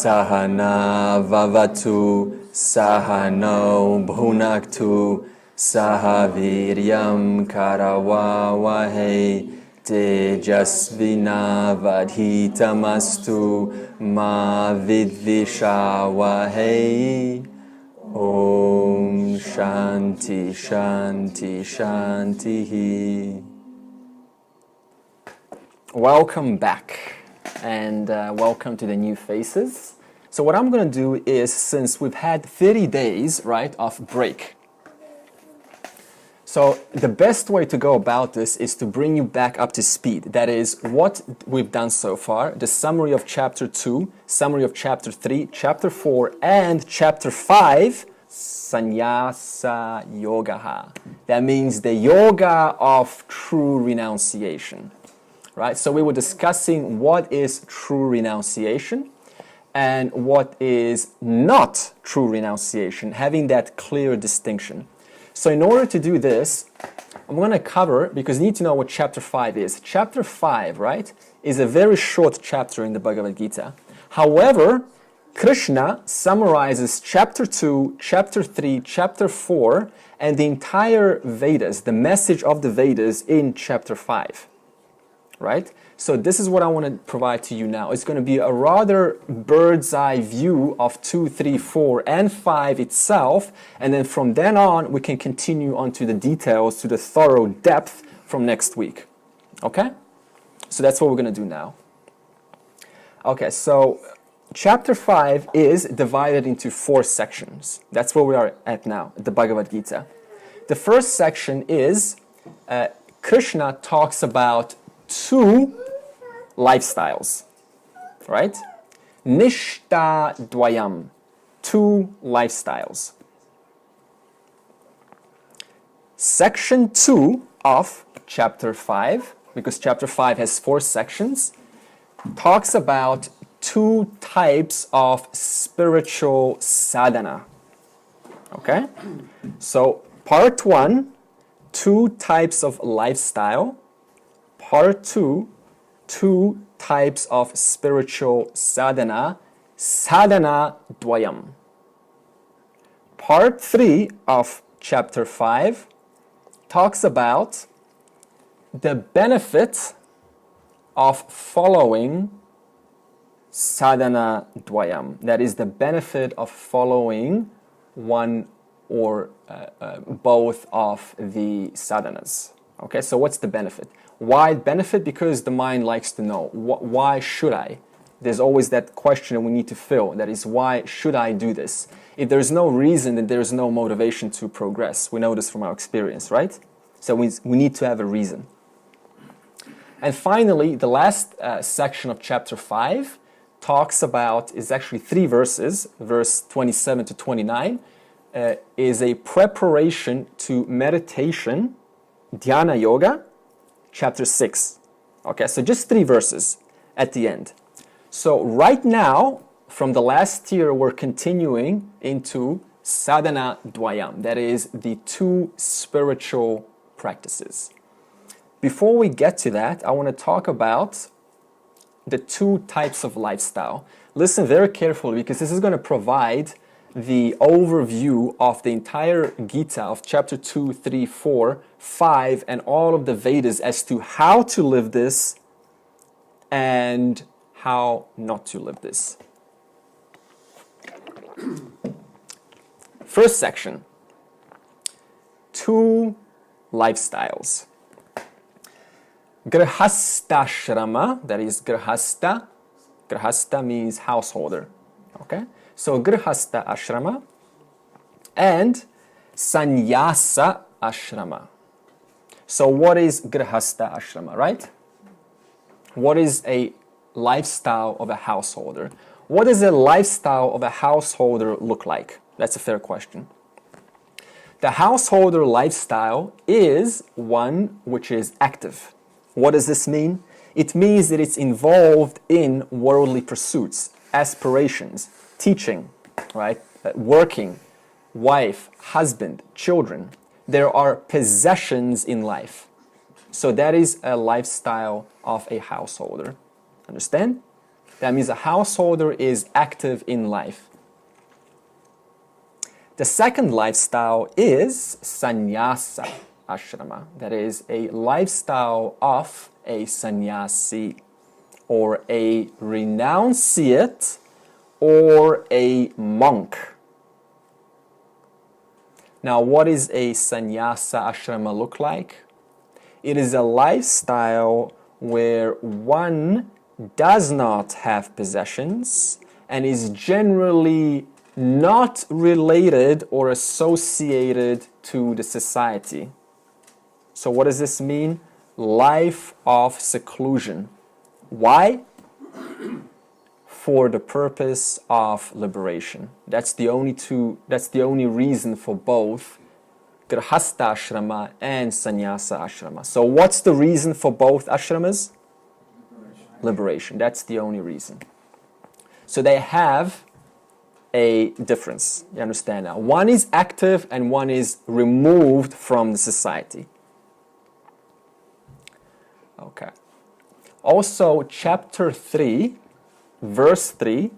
Sahana Vavatu Sahano Bhunaktu Sahaviryam Karavavahe Tejasvina Vadhitamastu Ma Vidvishavahe. Om Shanti Shanti Shanti. Welcome back, and welcome to the new faces. So what I'm going to do is, since we've had 30 days, right, of break, so the best way to go about this is to bring you back up to speed. That is what we've done so far, the summary of Chapter 2, summary of Chapter 3, Chapter 4, and Chapter 5, Sannyasa Yoga. That means the yoga of true renunciation. Right? So we were discussing what is true renunciation and what is not true renunciation, having that clear distinction. So in order to do this, I'm going to cover, because you need to know what Chapter 5 is. Chapter 5, right, is a very short chapter in the Bhagavad Gita. However, Krishna summarizes Chapter 2, Chapter 3, Chapter 4, and the entire Vedas, the message of the Vedas in Chapter 5. Right? So this is what I want to provide to you now. It's going to be a rather bird's eye view of 2, 3, 4, and 5 itself. And then from then on, we can continue on to the details, to the thorough depth from next week. Okay? So that's what we're going to do now. Okay, so Chapter 5 is divided into 4 sections. That's where we are at now, the Bhagavad Gita. The first section is Krishna talks about 2 lifestyles, right? Nishta Dvayam, 2 lifestyles. Section 2 of Chapter 5, because Chapter 5 has 4 sections, talks about 2 types of spiritual sadhana. Okay? So, Part 1, 2 types of lifestyle. Part 2, 2 types of spiritual sadhana, sadhana dvayam. Part 3 of Chapter 5 talks about the benefit of following sadhana dvayam. That is the benefit of following one or both of the sadhanas. Okay, so what's the benefit? Why benefit? Because the mind likes to know. Why should I? There's always that question we need to fill. That is, why should I do this? If there's no reason, then there's no motivation to progress. We know this from our experience, right? So we need to have a reason. And finally, the last section of Chapter 5 talks about, is actually 3 verses, verse 27 to 29, is a preparation to meditation, Jnana Yoga, Chapter 6. Okay, so just 3 verses at the end. So right now, from the last year, we're continuing into Sadhana Dvayam. That is the 2 spiritual practices. Before we get to that, I want to talk about the 2 types of lifestyle. Listen very carefully, because this is going to provide the overview of the entire Gita of Chapter 2, 3, 4, 5, and all of the Vedas as to how to live this and how not to live this. First section, 2 lifestyles. Grihastashrama, that is Grihasta. Grihasta means householder. Okay? So Grihasta ashrama and Sannyasa ashrama. So what is Grihasta ashrama, right? What is a lifestyle of a householder? What does a lifestyle of a householder look like? That's a fair question. The householder lifestyle is one which is active. What does this mean? It means that it's involved in worldly pursuits, aspirations, teaching, right? Working, wife, husband, children. There are possessions in life. So that is a lifestyle of a householder. Understand? That means a householder is active in life. The second lifestyle is sannyasa ashrama. That is a lifestyle of a sannyasi, or a renunciate, or a monk. Now, what does a sannyasa ashrama look like? It is a lifestyle where one does not have possessions and is generally not related or associated to the society. So what does this mean? Life of seclusion. Why? For the purpose of liberation. That's the only reason for both Grihastha ashrama and Sannyasa ashrama. So what's the reason for both ashramas? Liberation. That's the only reason. So they have a difference. You understand now? One is active and one is removed from the society. Okay. Also, chapter 3, verse 3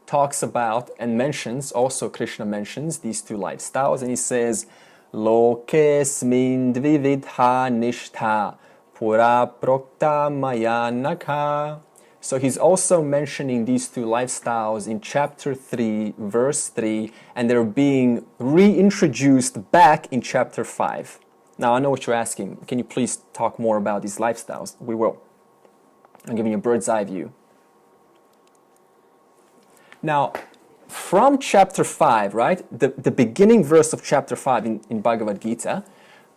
talks about and mentions, also Krishna mentions these two lifestyles, and he says, Lokesmin dvividha nishtha pura prokta maya nakha. So he's also mentioning these two lifestyles in chapter 3, verse 3, and they're being reintroduced back in chapter 5. Now, I know what you're asking. Can you please talk more about these lifestyles? We will. I'm giving you a bird's eye view. Now, from chapter 5, right, the beginning verse of chapter 5 in Bhagavad Gita,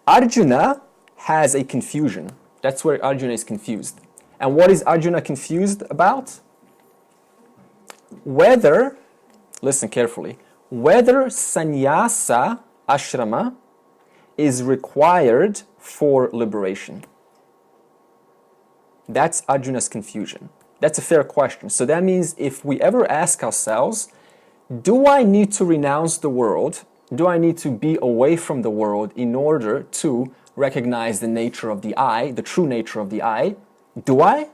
Arjuna has a confusion. That's where Arjuna is confused. And what is Arjuna confused about? Whether, listen carefully, whether sannyasa ashrama is required for liberation. That's Arjuna's confusion. That's a fair question. So that means if we ever ask ourselves, do I need to renounce the world? Do I need to be away from the world in order to recognize the nature of the I, the true nature of the I? Do I?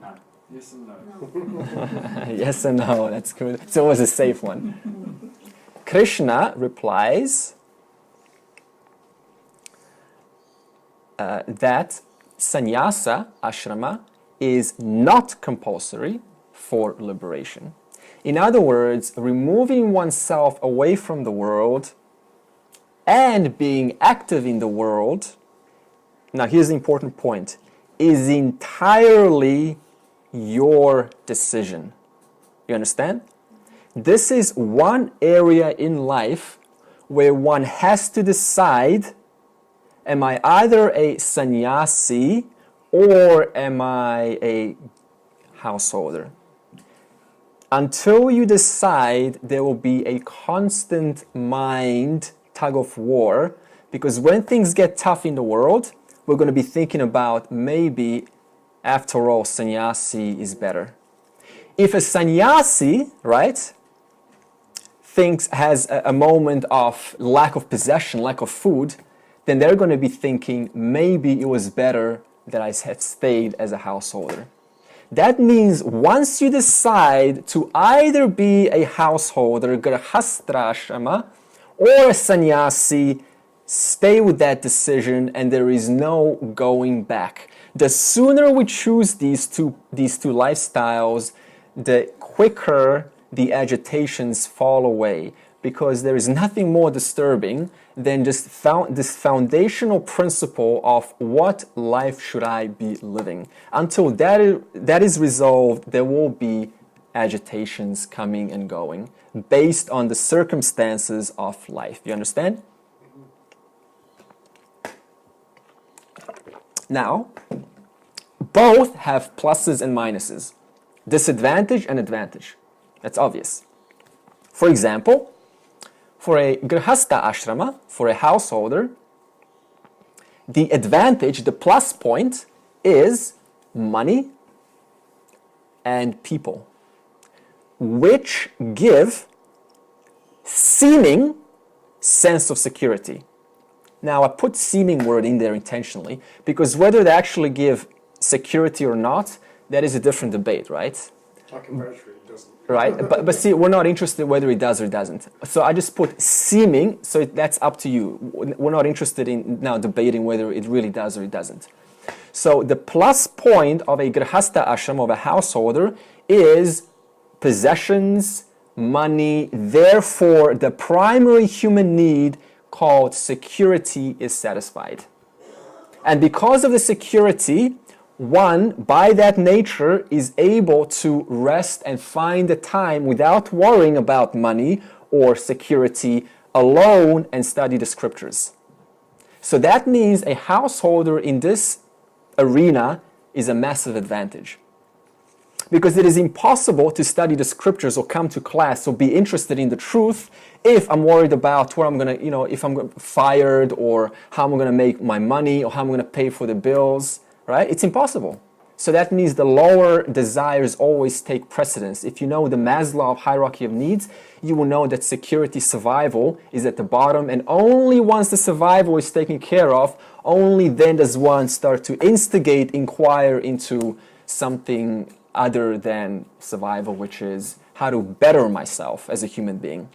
No. Yes and no. Yes and no, that's good. It's always a safe one. Krishna replies that sannyasa ashrama is not compulsory for liberation. In other words, removing oneself away from the world and being active in the world, now here's the important point, is entirely your decision. You understand? This is one area in life where one has to decide, am I either a sannyasi or am I a householder? Until you decide, there will be a constant mind tug of war, because when things get tough in the world, we're going to be thinking about maybe, after all, sannyasi is better. If a sannyasi, right, has a moment of lack of possession, lack of food, then they're going to be thinking, maybe it was better that I had stayed as a householder. That means once you decide to either be a householder, grihastha, or a sannyasi, stay with that decision and there is no going back. The sooner we choose these two lifestyles, the quicker the agitations fall away, because there is nothing more disturbing than just this foundational principle of what life should I be living. Until that is resolved, there will be agitations coming and going based on the circumstances of life. You understand? Now, both have pluses and minuses, disadvantage and advantage. That's obvious. For example, for a grihastha ashrama, for a householder, the advantage, the plus point, is money and people, which give seeming sense of security. Now, I put seeming word in there intentionally because whether they actually give security or not, That is a different debate, right? Like a battery, it doesn't. Right, but see, we're not interested whether it does or it doesn't. So I just put seeming, so that's up to you. We're not interested in now debating whether it really does or it doesn't. So the plus point of a grihastha ashram, of a householder, is possessions, money. Therefore, the primary human need called security is satisfied. And because of the security, one, by that nature, is able to rest and find the time without worrying about money or security alone and study the scriptures. So that means a householder in this arena is a massive advantage. Because it is impossible to study the scriptures or come to class or be interested in the truth if I'm worried about where I'm going to, if I'm fired or how I'm going to make my money or how I'm going to pay for the bills. Right? It's impossible. So that means the lower desires always take precedence. If you know the Maslow hierarchy of needs, you will know that security, survival is at the bottom, and only once the survival is taken care of, only then does one start to instigate, inquire into something other than survival, which is how to better myself as a human being.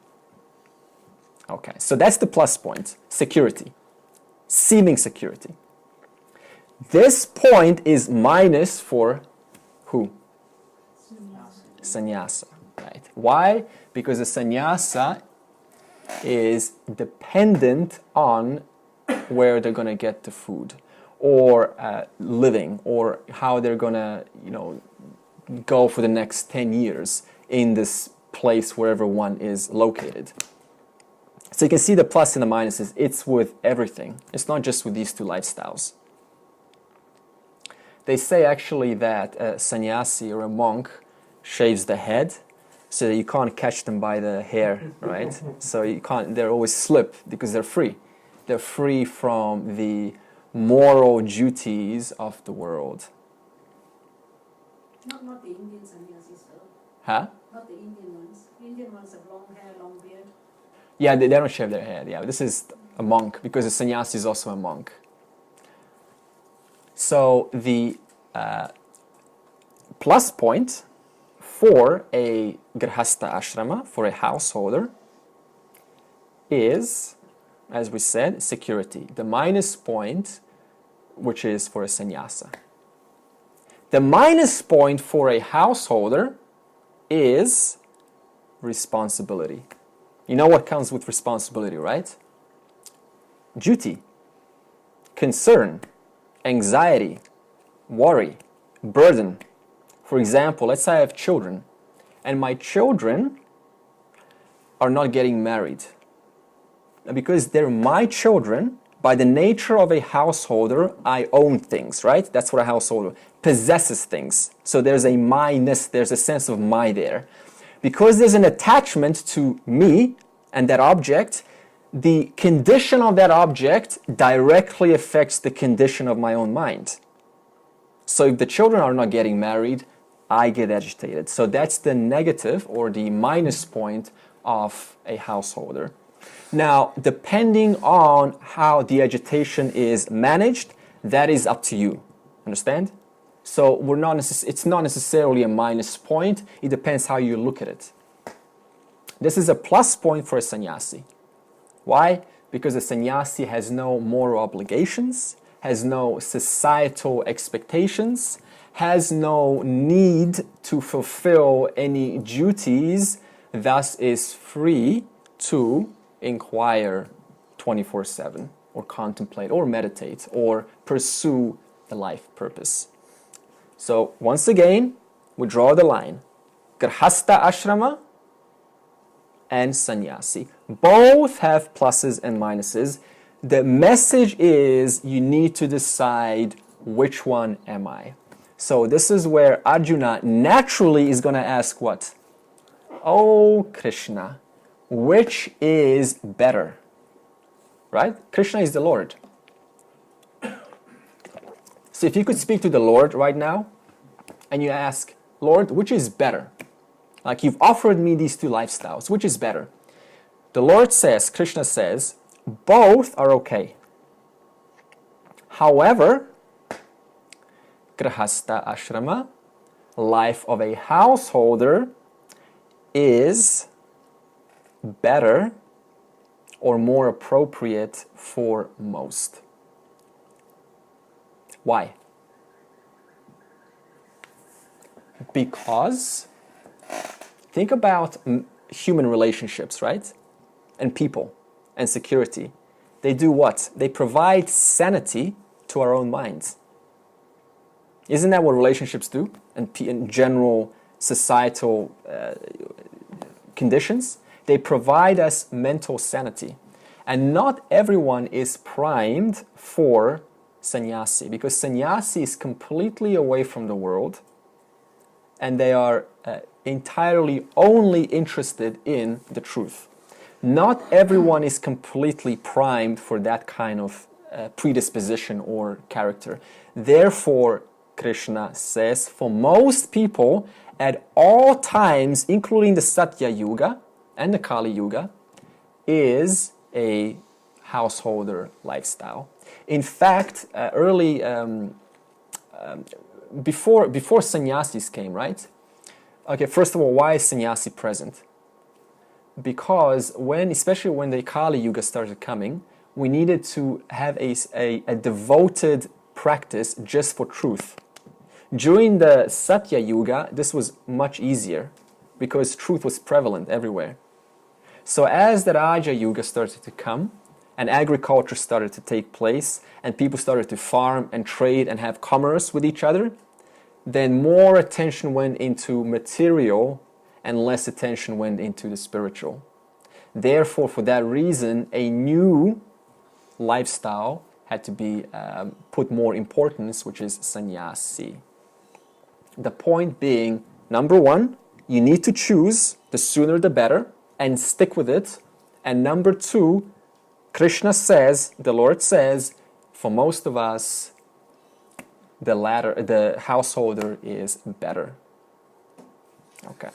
Okay, so that's the plus point, security, seeming security. This point is minus for who? Sannyasa. Right? Why? Because the sannyasa is dependent on where they're going to get the food, or living, or how they're going to, go for the next 10 years in this place wherever one is located. So you can see the plus and the minuses. It's with everything. It's not just with these two lifestyles. They say actually that a sannyasi or a monk shaves the head so that you can't catch them by the hair, right? So you can't, they're always slip because they're free. They're free from the moral duties of the world. Not the Indian sannyasis though. Huh? Not the Indian ones. Indian ones have long hair, long beard. Yeah, they don't shave their head. Yeah, this is a monk because a sannyasi is also a monk. So the plus point for a grihastha ashrama, for a householder, is, as we said, security. The minus point, which is for a sannyasa. The minus point for a householder is responsibility. You know what comes with responsibility, right? Duty, concern, anxiety, worry, burden. For example, let's say I have children, and my children are not getting married. And because they're my children, by the nature of a householder, I own things, right? That's what a householder possesses things. So there's a my-ness, there's a sense of my there. Because there's an attachment to me and that object, the condition of that object directly affects the condition of my own mind. So if the children are not getting married, I get agitated. So that's the negative or the minus point of a householder. Now, depending on how the agitation is managed, that is up to you. Understand? So it's not necessarily a minus point. It depends how you look at it. This is a plus point for a sannyasi. Why? Because a sannyasi has no moral obligations, has no societal expectations, has no need to fulfill any duties, thus is free to inquire 24/7 or contemplate or meditate or pursue a life purpose. So once again, we draw the line. Grihastha ashrama and sannyasi. Both have pluses and minuses. The message is you need to decide which one am I. So this is where Arjuna naturally is going to ask what? Oh Krishna, which is better? Right? Krishna is the Lord. So if you could speak to the Lord right now and you ask, Lord, which is better? Like you've offered me these two lifestyles, which is better? The Lord says, Krishna says, both are okay. However, grihastha ashrama life of a householder is better or more appropriate for most. Why? Because think about human relationships, right? And people and security. They do what? They provide sanity to our own minds. Isn't that what relationships do in general societal conditions? They provide us mental sanity. And not everyone is primed for sannyasi, because sannyasi is completely away from the world and they are entirely only interested in the truth. Not everyone is completely primed for that kind of predisposition or character. Therefore, Krishna says, for most people, at all times, including the Satya Yuga and the Kali Yuga, is a householder lifestyle. In fact, before sannyasis came, right? Okay, first of all, why is sannyasi present? Because especially when the Kali Yuga started coming, we needed to have a devoted practice just for truth. During the Satya Yuga, this was much easier because truth was prevalent everywhere. So as the Raja Yuga started to come and agriculture started to take place and people started to farm and trade and have commerce with each other, then more attention went into material and less attention went into the spiritual. Therefore, for that reason, a new lifestyle had to be put more importance, which is sannyasi. The point being, number one, you need to choose, the sooner the better, and stick with it. And number two, Krishna says, the Lord says, for most of us, the householder is better. Okay.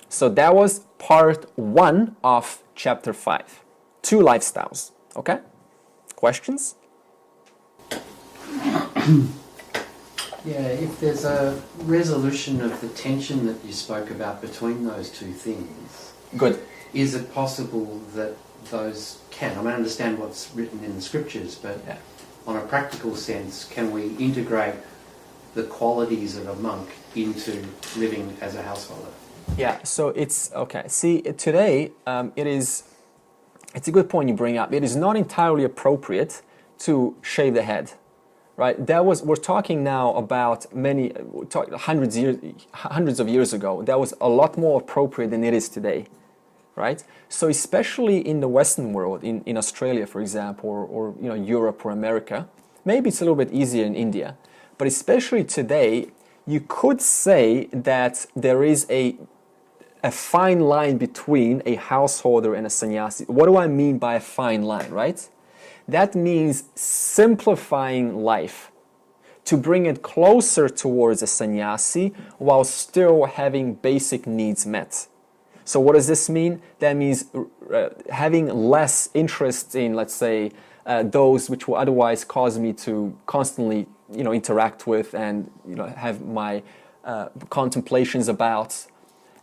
So that was part 1 of chapter 5. 2 lifestyles. Okay? Questions? Yeah, if there's a resolution of the tension that you spoke about between those two things, good. Is it possible that those can, I understand what's written in the scriptures, but on a practical sense, can we integrate the qualities of a monk into living as a householder? Yeah, so it's, okay, see, today, it's a good point you bring up. It is not entirely appropriate to shave the head. Right, we're talking now about hundreds of years ago. That was a lot more appropriate than it is today, right? So especially in the Western world, in Australia, for example, or Europe or America, maybe it's a little bit easier in India, but especially today, you could say that there is a fine line between a householder and a sannyasi. What do I mean by a fine line, right? That means simplifying life to bring it closer towards a sannyasi while still having basic needs met. So what does this mean? That means having less interest in, let's say, those which will otherwise cause me to constantly, interact with and, have my contemplations about,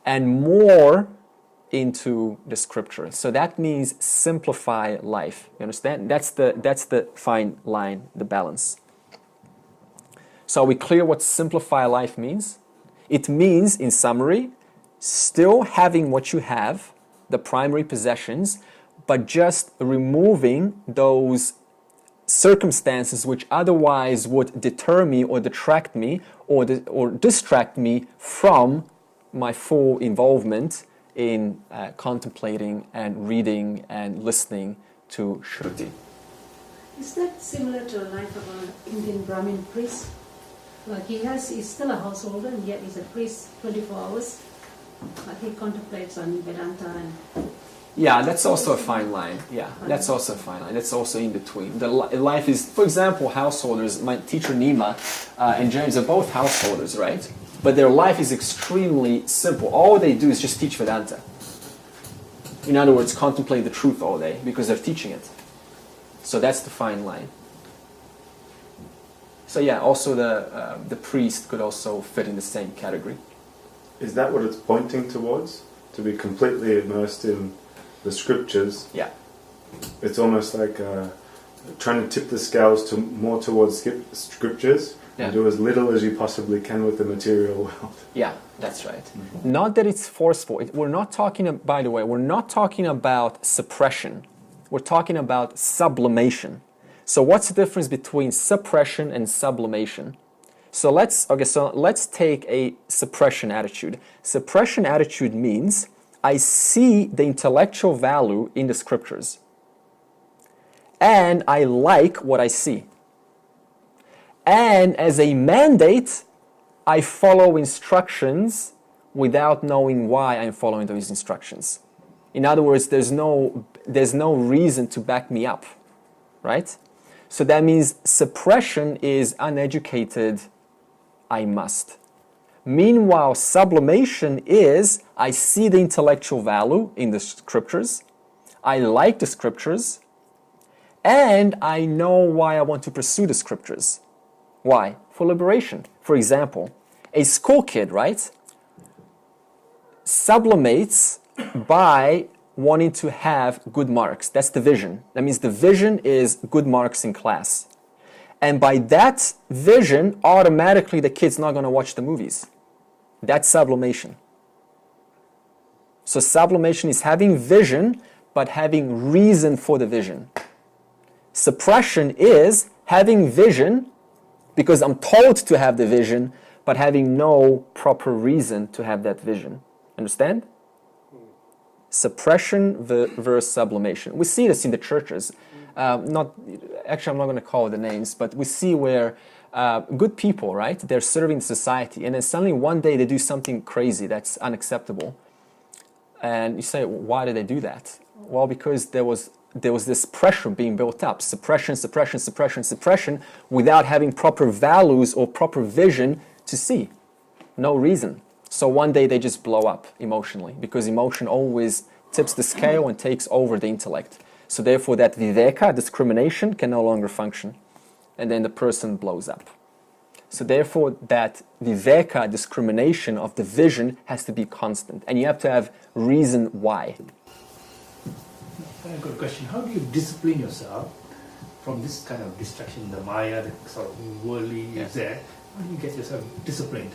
and more into the scripture. So that means simplify life. You understand? That's the fine line, the balance. So are we clear what simplify life means? It means, in summary, still having what you have, the primary possessions, but just removing those circumstances which otherwise would deter me or detract me or distract me from my full involvement in contemplating and reading and listening to Shruti. Is that similar to a life of an Indian Brahmin priest? Like he's still a householder and yet he's a priest 24 hours. Like he contemplates on Vedanta and... Yeah, that's also a fine line. Yeah, that's also a fine line. That's also in between. The life is, for example, householders, my teacher Nima and James are both householders, right? But their life is extremely simple. All they do is just teach Vedanta. In other words, contemplate the truth all day because they're teaching it. So that's the fine line. So yeah, also the priest could also fit in the same category. Is that what it's pointing towards? To be completely immersed in the scriptures? Yeah. It's almost like trying to tip the scales more towards scriptures, and do as little as you possibly can with the material world. Yeah, that's right. Mm-hmm. Not that it's forceful. We're not talking, by the way, we're not talking about suppression. We're talking about sublimation. So what's the difference between suppression and sublimation? So let's take a suppression attitude. Suppression attitude means I see the intellectual value in the scriptures, and I like what I see. And as a mandate, I follow instructions without knowing why I'm following those instructions. In other words, there's no reason to back me up, right? So that means suppression is uneducated, I must. Meanwhile, sublimation is I see the intellectual value in the scriptures, I like the scriptures, and I know why I want to pursue the scriptures. Why? For liberation. For example, a school kid, right, sublimates by wanting to have good marks. That's the vision. That means the vision is good marks in class. And by that vision, automatically the kid's not going to watch the movies. That's sublimation. So sublimation is having vision, but having reason for the vision. Suppression is having vision because I'm told to have the vision, but having no proper reason to have that vision. Understand? Suppression versus sublimation. We see this in the churches. I'm not going to call the names, but we see where good people, right? They're serving society, and then suddenly one day they do something crazy that's unacceptable. And you say, why did they do that? Well, because there was this pressure being built up. Suppression, suppression, suppression, suppression, without having proper values or proper vision to see. No reason. So one day they just blow up emotionally, because emotion always tips the scale and takes over the intellect. So therefore that viveka, discrimination, can no longer function. And then the person blows up. So therefore that viveka, discrimination of the vision, has to be constant. And you have to have reason why. I've got a question. How do you discipline yourself from this kind of distraction, the maya, the sort of worldly is there? How do you get yourself disciplined?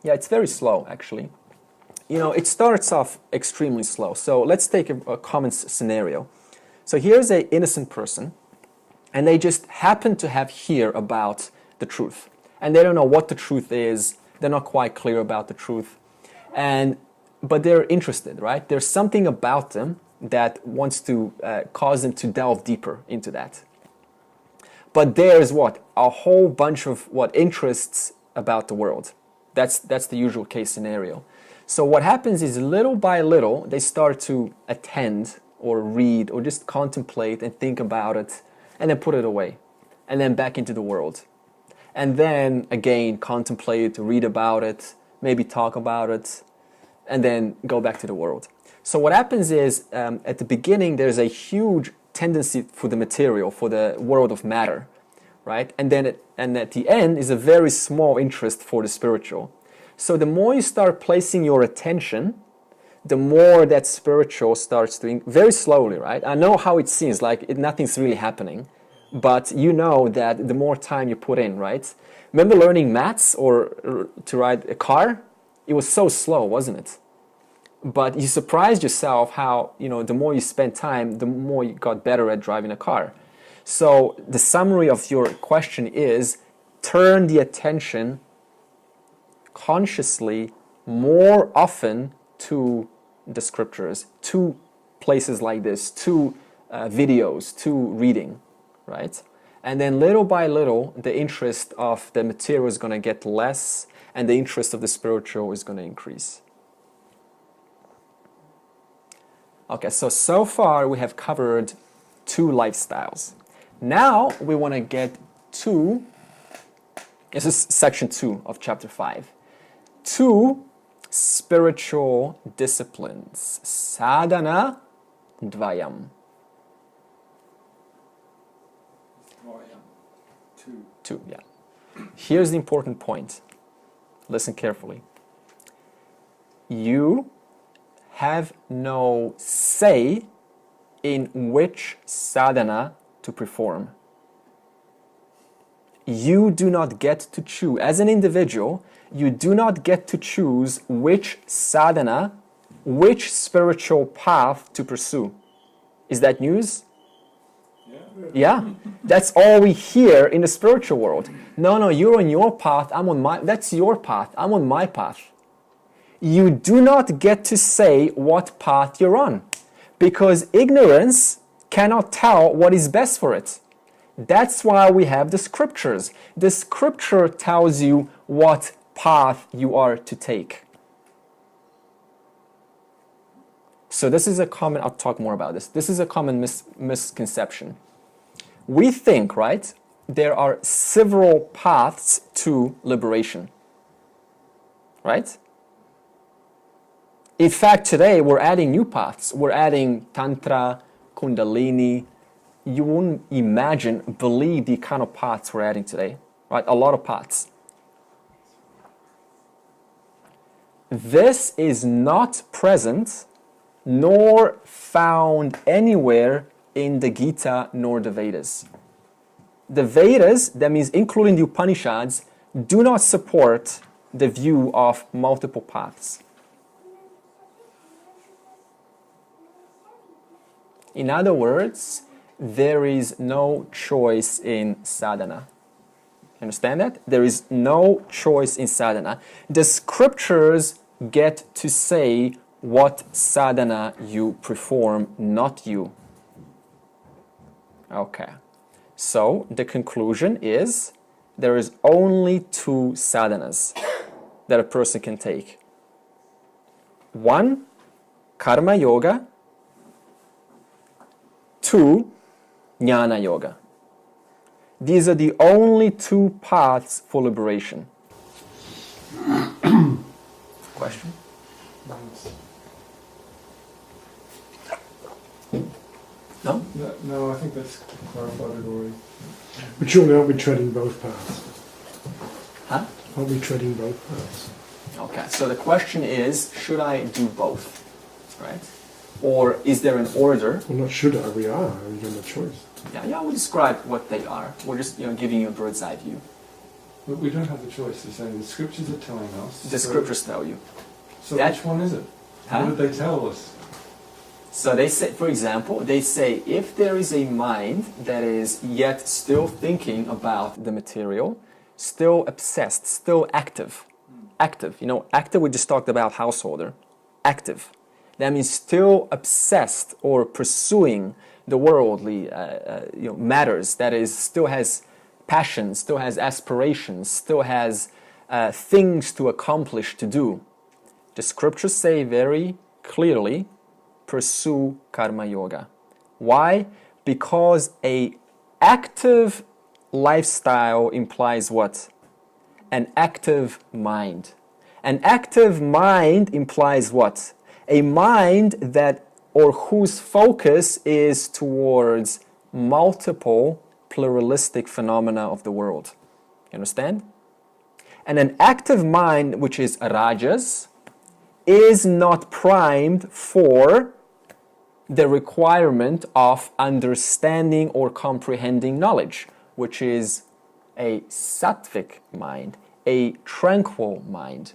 Yeah, it's very slow, actually. It starts off extremely slow. So let's take a common scenario. So here's an innocent person, and they just happen to have heard about the truth. And they don't know what the truth is. They're not quite clear about the truth. But they're interested, right? There's something about them that wants to cause them to delve deeper into that. But there's a whole bunch of interests about the world. That's the usual case scenario. So what happens is, little by little, they start to attend or read or just contemplate and think about it, and then put it away, and then back into the world. And then again, contemplate, read about it, maybe talk about it, and then go back to the world. So what happens is, at the beginning, there's a huge tendency for the material, for the world of matter, right? And at the end is a very small interest for the spiritual. So the more you start placing your attention, the more that spiritual starts doing, very slowly, right? I know how it seems like nothing's really happening, but you know that the more time you put in, right? Remember learning maths or to ride a car? It was so slow, wasn't it? But you surprised yourself how, the more you spent time, the more you got better at driving a car. So the summary of your question is, turn the attention consciously more often to the scriptures, to places like this, to videos, to reading, right? And then little by little, the interest of the material is going to get less, and the interest of the spiritual is going to increase. Okay, so far we have covered 2 lifestyles. Now we want to get to, this is section 2 of chapter 5, 2 spiritual disciplines, Sadhana and Vayam. 2, yeah. Here's the important point. Listen carefully. You have no say in which sadhana to perform. You do not get to choose, as an individual, you do not get to choose which sadhana, which spiritual path to pursue. Is that news? Yeah, that's all we hear in the spiritual world. No, you're on your path, I'm on my, that's your path, I'm on my path. You do not get to say what path you're on, because ignorance cannot tell what is best for it. That's why we have the scriptures. The scripture tells you what path you are to take. So this is a common, I'll talk more about this. This is a common misconception. We think, right, there are several paths to liberation, right? In fact, today we're adding new paths. We're adding Tantra, Kundalini. You wouldn't believe the kind of paths we're adding today, right? A lot of paths. This is not present nor found anywhere in the Gita nor the Vedas. The Vedas, that means including the Upanishads, do not support the view of multiple paths. In other words, there is no choice in sadhana. Understand that? There is no choice in sadhana. The scriptures get to say what sadhana you perform, not you. Okay. So the conclusion is there is only 2 sadhanas that a person can take. 1, Karma Yoga. 2, Jnana Yoga. These are the only 2 paths for liberation. Question? No? No, I think that's clarified it already. But surely aren't we treading both paths? Huh? Aren't we treading both paths? Okay, so the question is, should I do both? Right? Or is there an order? Well, not should I, we are. We're given a choice. Yeah, we'll describe what they are. We're just giving you a bird's eye view. But we don't have the choice. They're saying the scriptures are telling us. The scriptures tell you. So which one is it? Huh? What did they tell us? So they say, for example, they say if there is a mind that is yet still thinking about the material, still obsessed, still active. Active, active, we just talked about householder. Active. That means still obsessed or pursuing the worldly matters. That is, still has passion, still has aspirations, still has things to accomplish, to do. The scriptures say very clearly, pursue Karma Yoga. Why? Because a active lifestyle implies what? An active mind. An active mind implies what? A mind that or whose focus is towards multiple pluralistic phenomena of the world. You understand? And an active mind, which is rajas, is not primed for the requirement of understanding or comprehending knowledge, which is a sattvic mind, a tranquil mind.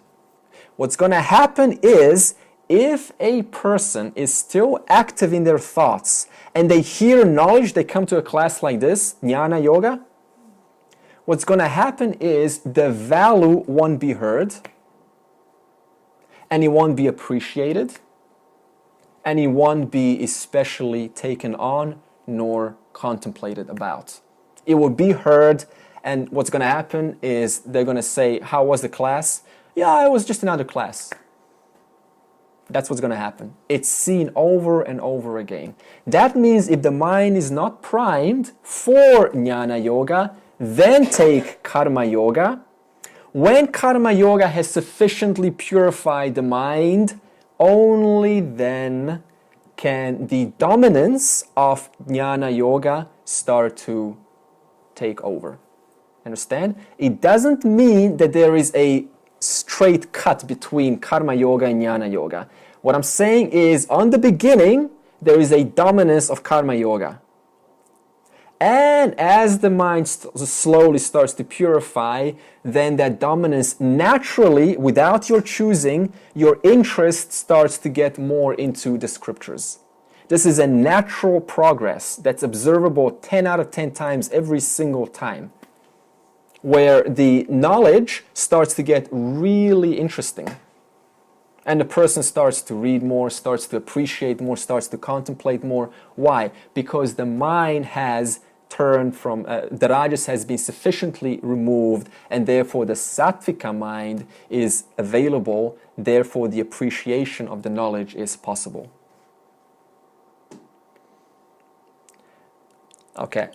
What's going to happen is, if a person is still active in their thoughts and they hear knowledge, they come to a class like this, Jnana Yoga, what's going to happen is the value won't be heard, and it won't be appreciated, and it won't be especially taken on nor contemplated about. It will be heard, and what's going to happen is they're going to say, how was the class? Yeah, it was just another class. That's what's going to happen. It's seen over and over again. That means if the mind is not primed for Jnana Yoga, then take Karma Yoga. When Karma Yoga has sufficiently purified the mind, only then can the dominance of Jnana Yoga start to take over. Understand? It doesn't mean that there is a straight cut between Karma Yoga and Jnana Yoga. What I'm saying is, on the beginning, there is a dominance of Karma Yoga. And as the mind slowly starts to purify, then that dominance naturally, without your choosing, your interest starts to get more into the scriptures. This is a natural progress that's observable 10 out of 10 times every single time, where the knowledge starts to get really interesting. And the person starts to read more, starts to appreciate more, starts to contemplate more. Why? Because the mind has turned from, the rajas has been sufficiently removed, and therefore the sattvika mind is available, therefore the appreciation of the knowledge is possible. Okay,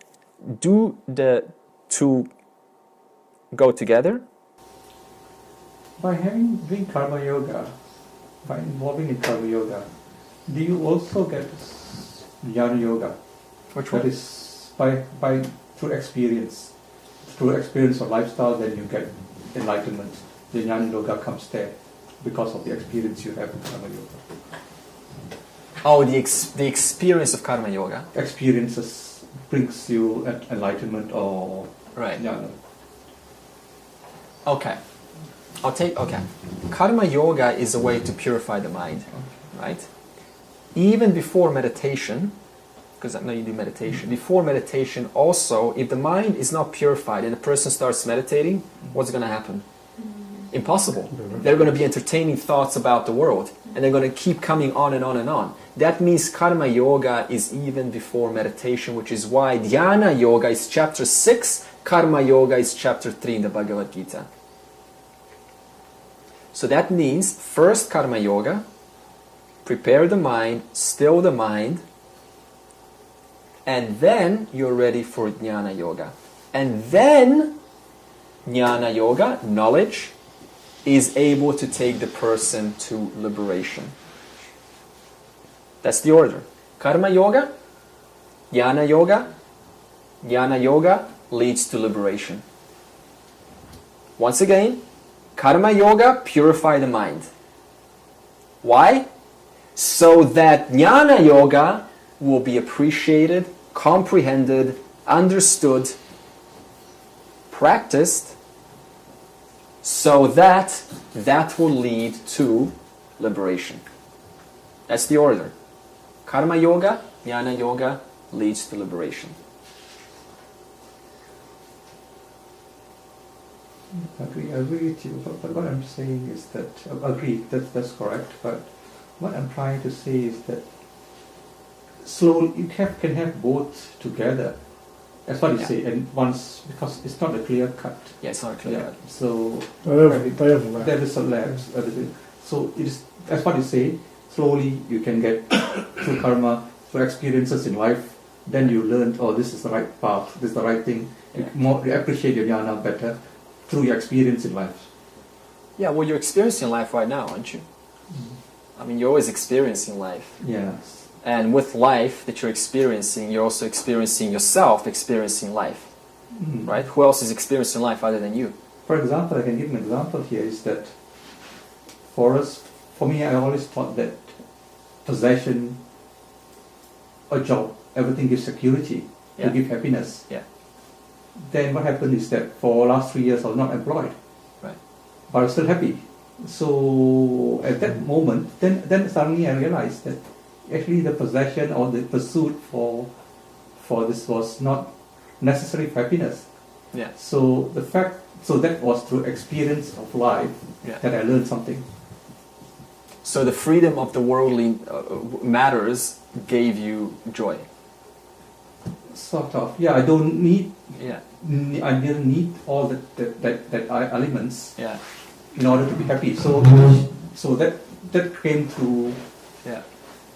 do the two go together? By doing karma yoga, by involving in karma yoga, do you also get jnana yoga? Which one? That is by through experience of lifestyle, then you get enlightenment. The jnana yoga comes there because of the experience you have in karma yoga. Oh, the experience of karma yoga. Experiences brings you enlightenment or Right. jnana. Okay. Okay. Karma yoga is a way to purify the mind, right? Even before meditation, because I know you do meditation, before meditation also, if the mind is not purified and the person starts meditating, what's going to happen? Impossible. They're going to be entertaining thoughts about the world, and they're going to keep coming on and on and on. That means karma yoga is even before meditation, which is why Dhyana Yoga is chapter 6, karma yoga is chapter 3 in the Bhagavad Gita. So that means first karma yoga, prepare the mind, still the mind, and then you're ready for Jnana Yoga. And then Jnana Yoga, knowledge, is able to take the person to liberation. That's the order. Karma Yoga, Jnana Yoga, Jnana Yoga leads to liberation. Once again, Karma Yoga, purify the mind. Why? So that Jnana Yoga will be appreciated, comprehended, understood, practiced, so that will lead to liberation. That's the order. Karma Yoga, Jnana Yoga leads to liberation. I agree with you, but what I'm saying is that, agree, that's correct, but what I'm trying to say is that slowly you can have both together. That's what you say, and once, because it's not a clear cut. Yeah, it's not a clear cut. So They overlap. there is a lapse, everything. So it is, that's what you say, slowly you can get through karma, through experiences in life, then you learn, oh, this is the right path, this is the right thing. You appreciate your jnana better through your experience in life. Yeah, well, you're experiencing life right now, aren't you? I mean, you're always experiencing life. Yes. And with life that you're experiencing, you're also experiencing yourself experiencing life. Right? Who else is experiencing life other than you? For example, I can give an example here, is that for me, I always thought that possession, a job, everything gives security, to give happiness. Yeah. Then what happened is that for the last 3 years I was not employed. Right. But I was still happy. So at that moment, then suddenly I realized that actually the possession or the pursuit for this was not necessary for happiness. Yeah. So that was through experience of life that I learned something. So the freedom of the worldly matters gave you joy. Sort of. Yeah, I don't need. Yeah. I didn't need all that elements. Yeah. In order to be happy. So that came through. Yeah.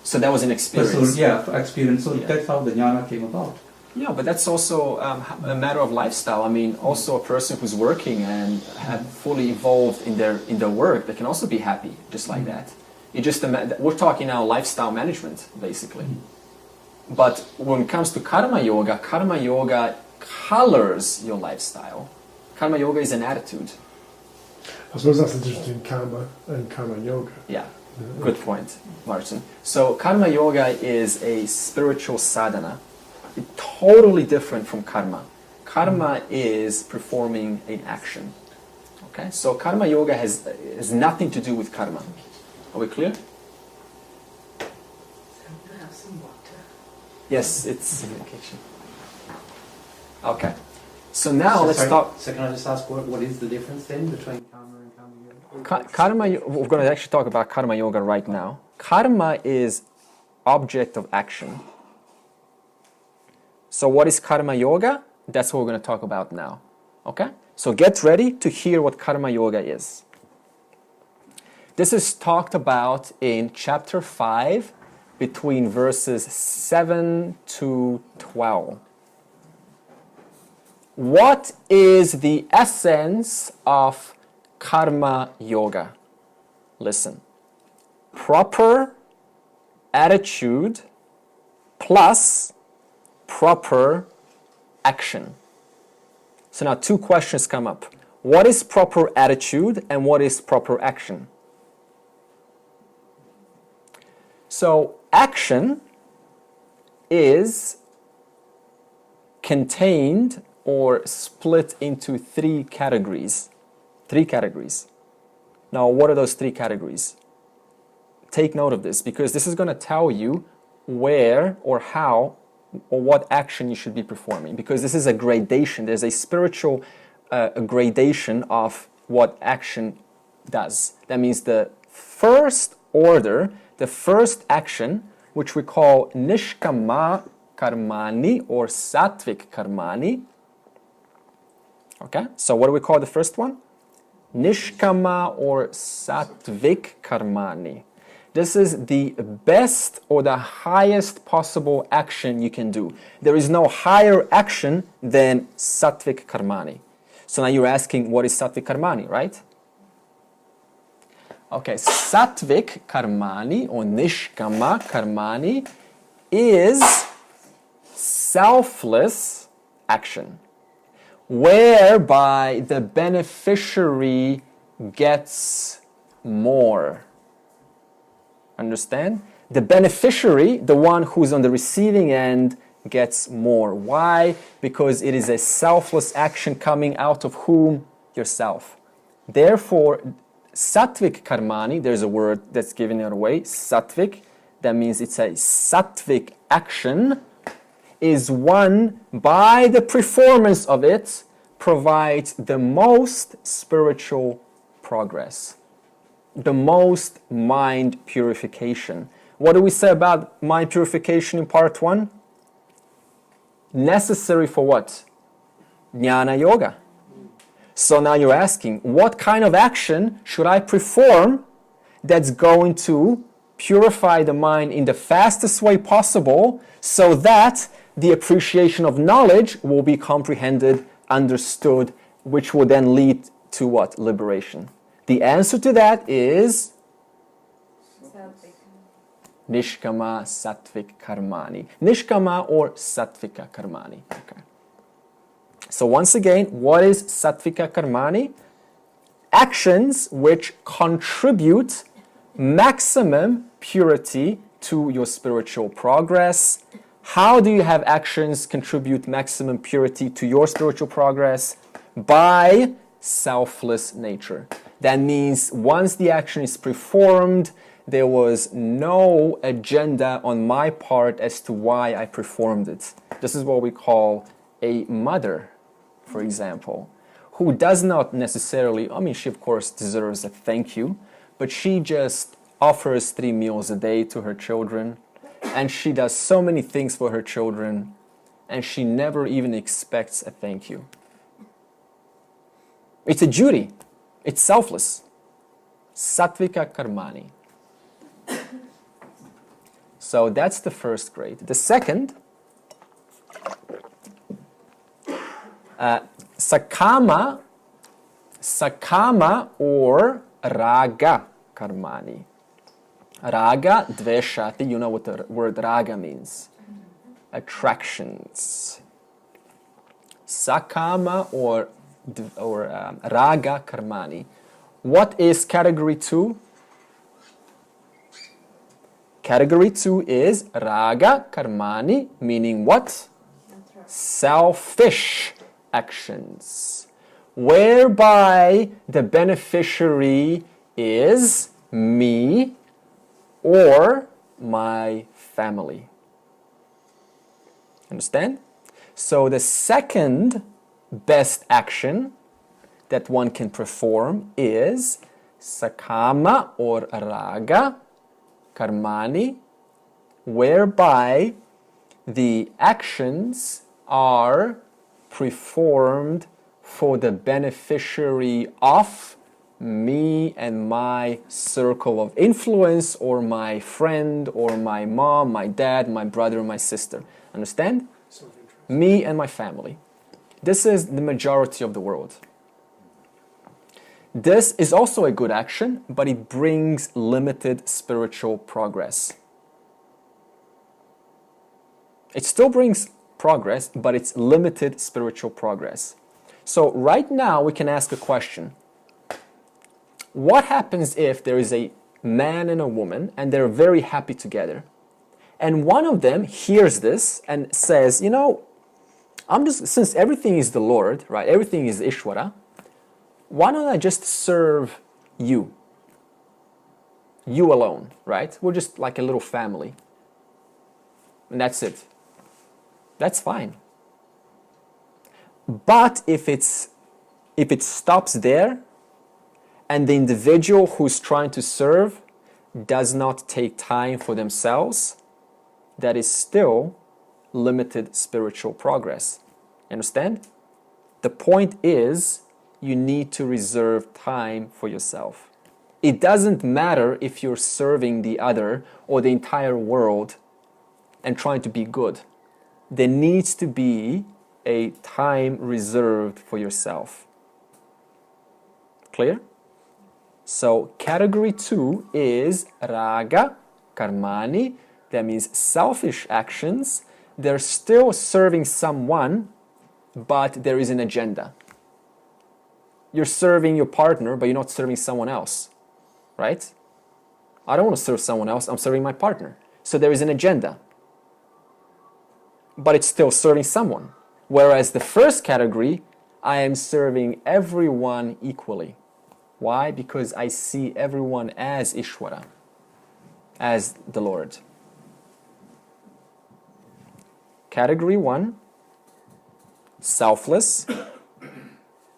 So that was an experience. Experience. So that's how the jnana came about. Yeah, but that's also a matter of lifestyle. I mean, also a person who's working and have fully evolved in their work, they can also be happy just like that. We're talking now lifestyle management, basically. But when it comes to karma yoga colors your lifestyle. Karma yoga is an attitude. I suppose that's the difference between karma and karma yoga. Yeah, good point, Martin. So karma yoga is a spiritual sadhana, totally different from karma. Karma is performing an action. Okay, so karma yoga has nothing to do with karma. Are we clear? Yes, it's in the kitchen. Okay. So now let's talk. So can I just ask what is the difference then between karma and karma yoga? We're going to actually talk about karma yoga right now. Karma is object of action. So what is karma yoga? That's what we're going to talk about now. Okay? So get ready to hear what karma yoga is. This is talked about in chapter 5 between verses 7 to 12. What is the essence of karma yoga? Listen. Proper attitude plus proper action. So now two questions come up. What is proper attitude and what is proper action? So action is contained or split into three categories. Now, what are those three categories? Take note of this, because this is going to tell you where or how or what action you should be performing, because this is a gradation. There's a spiritual gradation of what action does. That means the first order, the first action, which we call nishkama karmani or sattvic karmani. Okay, so what do we call the first one? Nishkama or sattvic karmani. This is the best or the highest possible action you can do. There is no higher action than sattvic karmani. So now you're asking, what is sattvic karmani, right? Okay, sattvic karmani or nishkama karmani is selfless action, whereby the beneficiary gets more. Understand? The beneficiary, the one who's on the receiving end, gets more. Why? Because it is a selfless action coming out of whom? Yourself. Therefore, sattvic karmani, there's a word that's giving it away, sattvic, that means it's a sattvic action, is one by the performance of it provides the most spiritual progress, the most mind purification. What do we say about mind purification in part 1? Necessary for what? Jnana Yoga. So now you're asking, what kind of action should I perform that's going to purify the mind in the fastest way possible so that the appreciation of knowledge will be comprehended, understood, which will then lead to what? Liberation. The answer to that is Nishkama Sattvic Karmani. Nishkama or Sattvika Karmani. Okay. So once again, what is Sattvika Karmani? Actions which contribute maximum purity to your spiritual progress. How do you have actions contribute maximum purity to your spiritual progress? By selfless nature. That means once the action is performed, there was no agenda on my part as to why I performed it. This is what we call a mother, for example, who does not necessarily, she of course deserves a thank you, but she just offers 3 meals a day to her children, and she does so many things for her children, and she never even expects a thank you. It's a duty. It's selfless. Sattvika Karmani. So that's the first grade. The second, Sakama or Raga Karmani. Raga, Dveshati, you know what the word Raga means. Attractions. Sakama or Raga Karmani. What is category 2? Category 2 is Raga Karmani, meaning what? Selfish actions, whereby the beneficiary is me or my family. Understand? So the second best action that one can perform is Sakama or Raga Karmani, whereby the actions are performed for the beneficiary of me and my circle of influence, or my friend, or my mom, my dad, my brother, my sister. Understand? Me and my family. This is the majority of the world. This is also a good action, but it brings limited spiritual progress. It still brings progress, but it's limited spiritual progress. So right now we can ask a question. What happens if there is a man and a woman and they're very happy together? And one of them hears this and says, you know, since everything is the Lord, right? Everything is Ishvara. Why don't I just serve you? You alone, right? We're just like a little family. And that's it. That's fine. But if it stops there, and the individual who's trying to serve does not take time for themselves, that is still limited spiritual progress. Understand? The point is, you need to reserve time for yourself. It doesn't matter if you're serving the other or the entire world and trying to be good. There needs to be a time reserved for yourself. Clear? So category 2 is Raga Karmani. That means selfish actions. They're still serving someone, but there is an agenda. You're serving your partner, but you're not serving someone else, right? I don't want to serve someone else, I'm serving my partner. So there is an agenda, but it's still serving someone. Whereas the first category, I am serving everyone equally. Why? Because I see everyone as Ishvara, as the Lord. Category 1, selfless.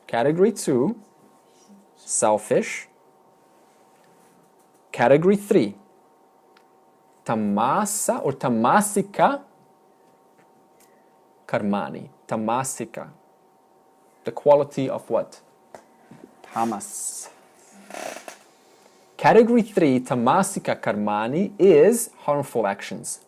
Category 2, selfish. Category 3, tamasa or tamasika karmani. Tamasika. The quality of what? Tamas. Category 3, tamasika karmani, is harmful actions,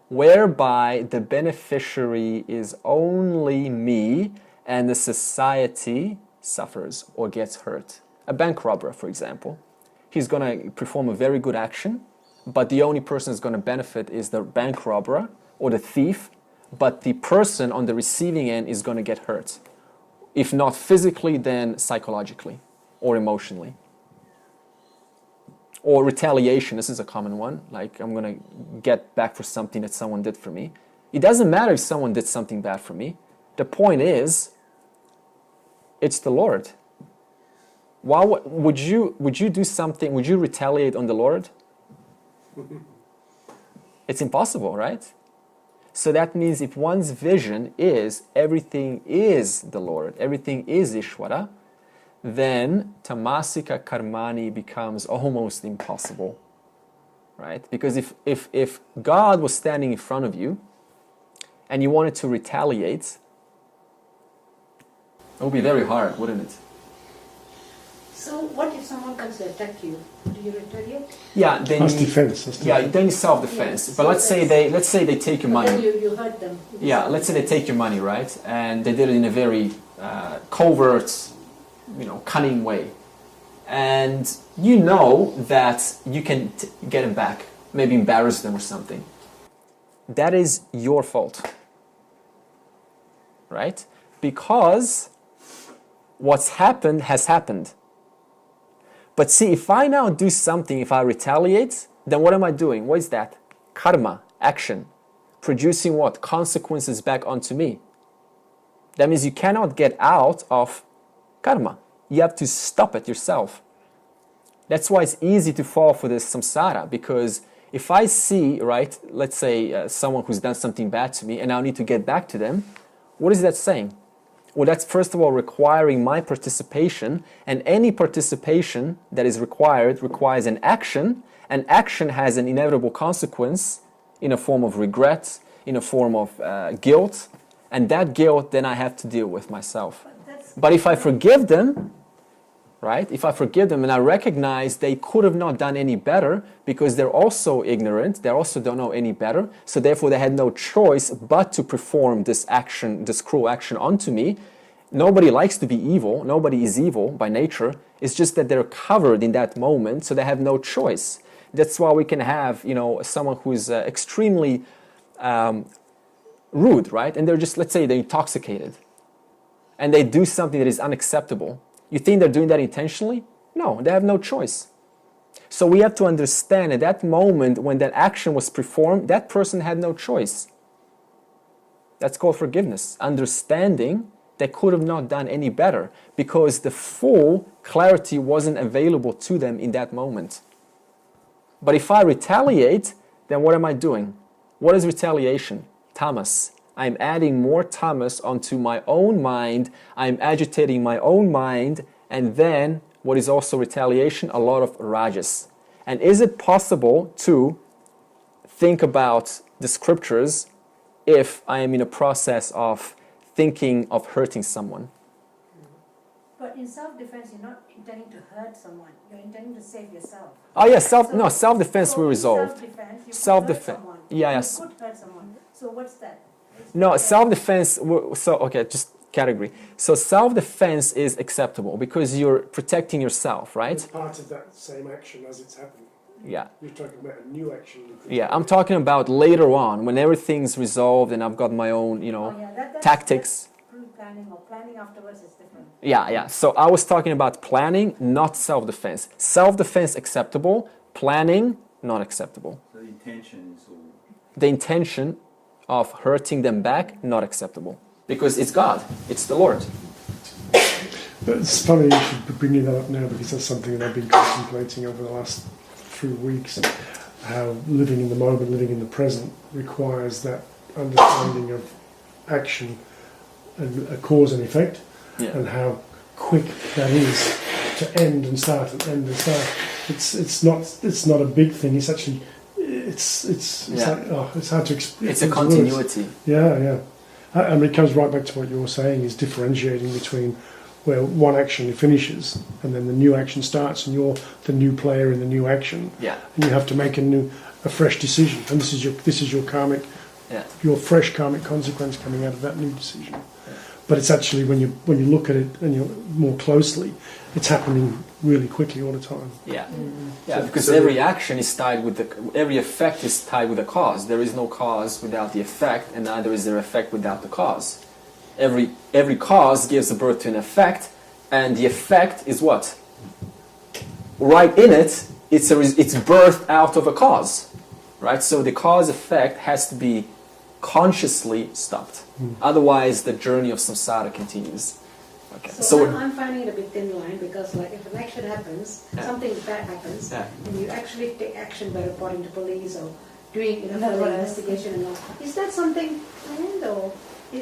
whereby the beneficiary is only me and the society suffers or gets hurt. A bank robber, for example. He's going to perform a very good action, but the only person who's going to benefit is the bank robber or the thief, but the person on the receiving end is going to get hurt. If not physically, then psychologically or emotionally. Or retaliation, this is a common one, like I'm going to get back for something that someone did for me. It doesn't matter if someone did something bad for me. The point is, it's the Lord. Why would you do something, would you retaliate on the Lord? It's impossible, right? So that means if one's vision is everything is the Lord, everything is Ishvara, then tamasika karmani becomes almost impossible, right? Because if God was standing in front of you and you wanted to retaliate, it would be very hard, wouldn't it? So what if someone comes to attack you? Do you retaliate? Yeah, then That's defense. Yeah, then you self-defense. Yeah, but let's say they take your money. Then you hurt them. Yeah, let's say they take your money, right? And they did it in a very covert, cunning way. And you know that you can get them back, maybe embarrass them or something. That is your fault, right? Because what's happened has happened. But see, if I now do something, if I retaliate, then what am I doing? What is that? Karma, action. Producing what? Consequences back onto me. That means you cannot get out of karma. You have to stop it yourself. That's why it's easy to fall for this samsara, because if I see, right, let's say someone who's done something bad to me and I need to get back to them, what is that saying? Well, that's first of all requiring my participation, and any participation that is required requires an action, and action has an inevitable consequence in a form of regret, in a form of guilt, and that guilt then I have to deal with myself. But if I forgive them, right, if I forgive them and I recognize they could have not done any better because they're also ignorant, they also don't know any better, so therefore they had no choice but to perform this action, this cruel action onto me. Nobody likes to be evil, nobody is evil by nature, it's just that they're covered in that moment, so they have no choice. That's why we can have, someone who's extremely rude, right, and they're just, let's say they're intoxicated, and they do something that is unacceptable. You think they're doing that intentionally? No, they have no choice. So we have to understand at that moment when that action was performed, that person had no choice. That's called forgiveness. Understanding they could have not done any better because the full clarity wasn't available to them in that moment. But if I retaliate, then what am I doing? What is retaliation? Tamas. I'm adding more tamas onto my own mind. I'm agitating my own mind. And then, what is also retaliation? A lot of rajas. And is it possible to think about the scriptures if I am in a process of thinking of hurting someone? But in self-defense, you're not intending to hurt someone. You're intending to save yourself. Oh yeah, self-defense we resolved. Self-defense, you Yeah, could yes. hurt someone. So what's that? No, self-defense, just category. So self-defense is acceptable because you're protecting yourself, right? It's part of that same action as it's happening. Yeah. You're talking about a new action. Yeah, I'm talking about later on when everything's resolved and I've got my own, That's tactics. Pre-planning or planning afterwards is different. Yeah. So I was talking about planning, not self-defense. Self-defense acceptable, planning not acceptable. So the intention is all... The intention of hurting them back, not acceptable. Because it's God, it's the Lord. It's funny you should be bringing that up now because that's something that I've been contemplating over the last few weeks. How living in the moment, living in the present requires that understanding of action and a cause and effect, and how quick that is to end and start and end and start. It's not a big thing. It's actually it's hard to explain. It's a continuity. Words. Yeah. I mean, it comes right back to what you were saying, is differentiating between where one action finishes and then the new action starts, and you're the new player in the new action. Yeah. And you have to make a fresh decision, and this is your karmic, your fresh karmic consequence coming out of that new decision. Yeah. But it's actually when you look at it and you're more closely, it's happening really quickly all the time. Yeah. Yeah, because every action is tied with every effect is tied with a cause. There is no cause without the effect, and neither is there effect without the cause. Every cause gives birth to an effect, and the effect is what? Right in it, it's birthed out of a cause, right? So the cause effect has to be consciously stopped. Otherwise, the journey of samsara continues. Okay. So I'm finding it a bit thin line because, like, if an action happens, something bad happens, and you actually take action by reporting to police or doing another investigation and all. Is that something planned or?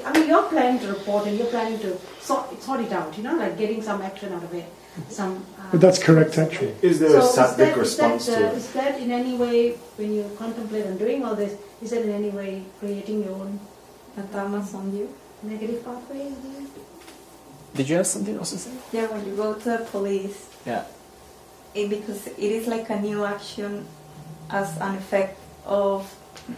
I mean, you're planning to report and you're planning to sort it out, like getting some action out of it. But that's correct, actually. Is there a sattvic response to it? Is that in any way, when you contemplate on doing all this, is that in any way creating your own tamas on you? Negative pathways? Did you have something else to say? Yeah, when you go to the police, because it is like a new action as an effect of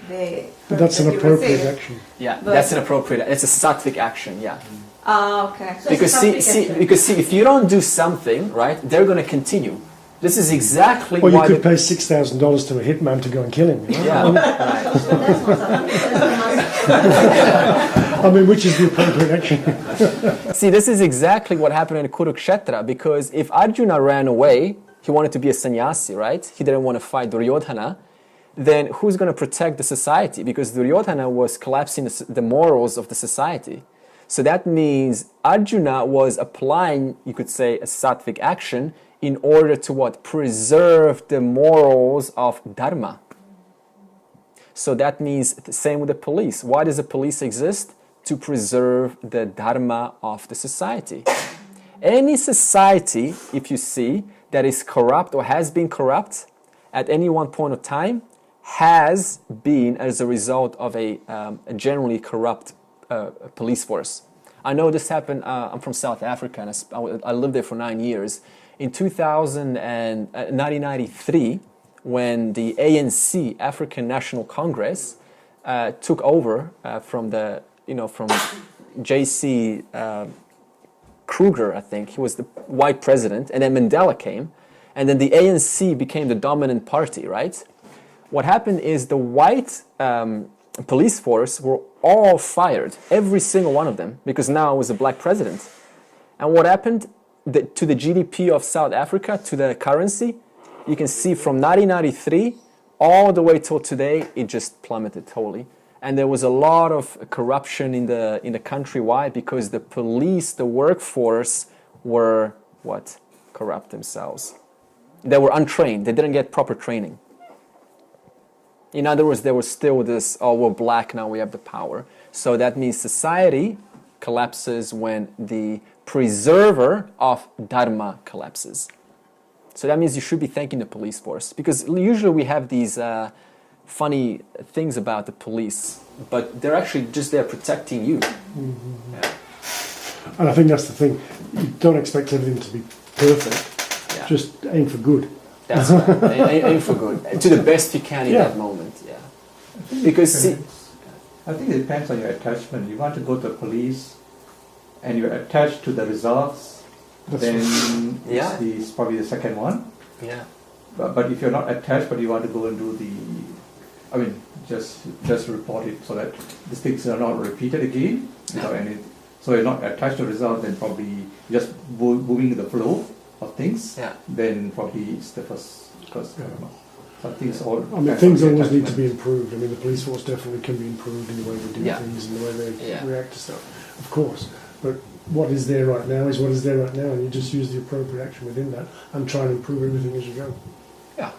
but that's an appropriate action. Yeah, that's an appropriate. It's a sattvic action. Yeah. Okay. So because see, if you don't do something, right, they're going to continue. This is exactly why. Well, you could pay $6,000 to a hitman to go and kill him. Yeah. Right. So that's not I mean, which is the appropriate action? See, this is exactly what happened in Kurukshetra, because if Arjuna ran away, he wanted to be a sannyasi, right? He didn't want to fight Duryodhana. Then who's going to protect the society? Because Duryodhana was collapsing the morals of the society. So that means Arjuna was applying, you could say, a sattvic action in order to what? Preserve the morals of dharma. So that means the same with the police. Why does the police exist? To preserve the dharma of the society. Any society, if you see, that is corrupt or has been corrupt at any one point of time has been as a result of a generally corrupt police force. I know this happened, I'm from South Africa and I lived there for 9 years. In 1993, when the ANC, African National Congress, took over from J.C. Kruger, I think, he was the white president, and then Mandela came, and then the ANC became the dominant party, right? What happened is the white police force were all fired, every single one of them, because now it was a black president. And what happened to the GDP of South Africa, to the currency? You can see from 1993 all the way till today, it just plummeted totally. And there was a lot of corruption in the country. Why? Because the police, the workforce, were what? Corrupt themselves. They were untrained. They didn't get proper training. In other words, there was still this, oh, we're black, now we have the power. So that means society collapses when the preserver of dharma collapses. So that means you should be thanking the police force. Because usually we have these funny things about the police, but they're actually just there protecting you. Mm-hmm. Yeah. And I think that's the thing. You don't expect everything to be perfect. Yeah. Just aim for good. That's right. Aim for good. To the best you can in that moment. Yeah. Because I think it depends on your attachment. You want to go to the police and you're attached to the results, then it's probably the second one. Yeah. But if you're not attached, but you want to go and do just report it so that these things are not repeated again without any. So you're not attached to the result, then probably just moving the flow of things. Yeah. Then probably it's the first. So things all. I mean, things always need to be improved. I mean, the police force definitely can be improved in the way they do things and the way they react to stuff, of course. But what is there right now is what is there right now, and you just use the appropriate action within that and try and improve everything as you go. Yeah.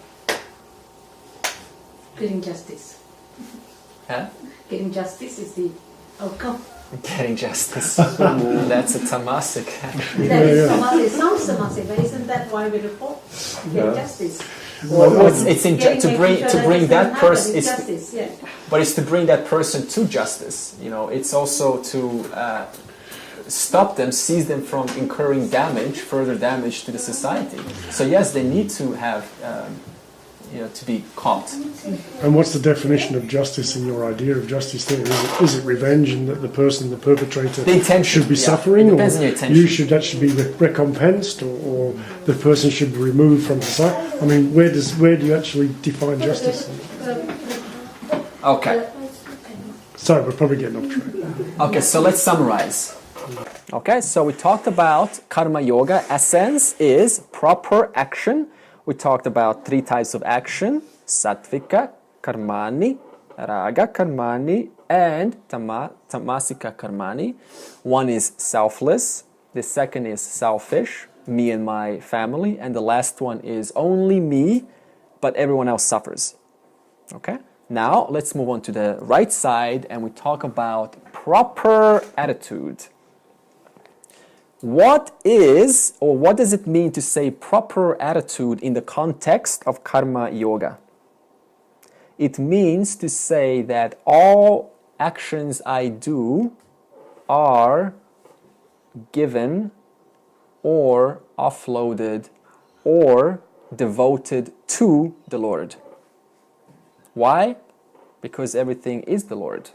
Getting justice. Huh? Getting justice is the outcome. Getting justice. That's a tamasic action. That is tamasic. It sounds tamasic, but isn't that why we report? Get justice. Well, it's to bring that person. It's But it's to bring that person to justice. You know, it's also to stop them, seize them from incurring further damage to the society. So yes, they need to have, to be caught. And what's the definition of justice in your idea of justice there? Is it revenge and that the perpetrator should be suffering, or that should be recompensed, or the person should be removed from society? I mean, where do you actually define justice? Okay. Sorry, we're probably getting off track. Okay, so let's summarize. Okay, so we talked about karma yoga. Essence is proper action. We talked about 3 types of action: sattvika, karmani, raga karmani, and tamasika karmani. One is selfless, the second is selfish, me and my family, and the last one is only me, but everyone else suffers. Okay? Now, let's move on to the right side and we talk about proper attitude. What does it mean to say proper attitude in the context of karma yoga? It means to say that all actions I do are given or offloaded or devoted to the Lord. Why? Because everything is the Lord,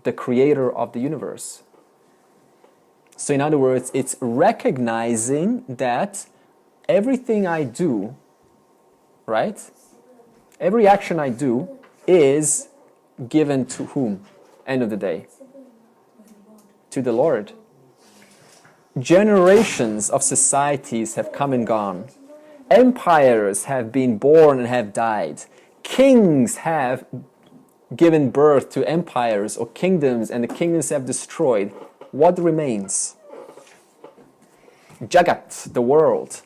the creator of the universe. So in other words, it's recognizing that everything I do, right? Every action I do is given to whom? End of the day. To the Lord. Generations of societies have come and gone. Empires have been born and have died. Kings have given birth to empires or kingdoms, and the kingdoms have destroyed. What remains? Jagat, the world.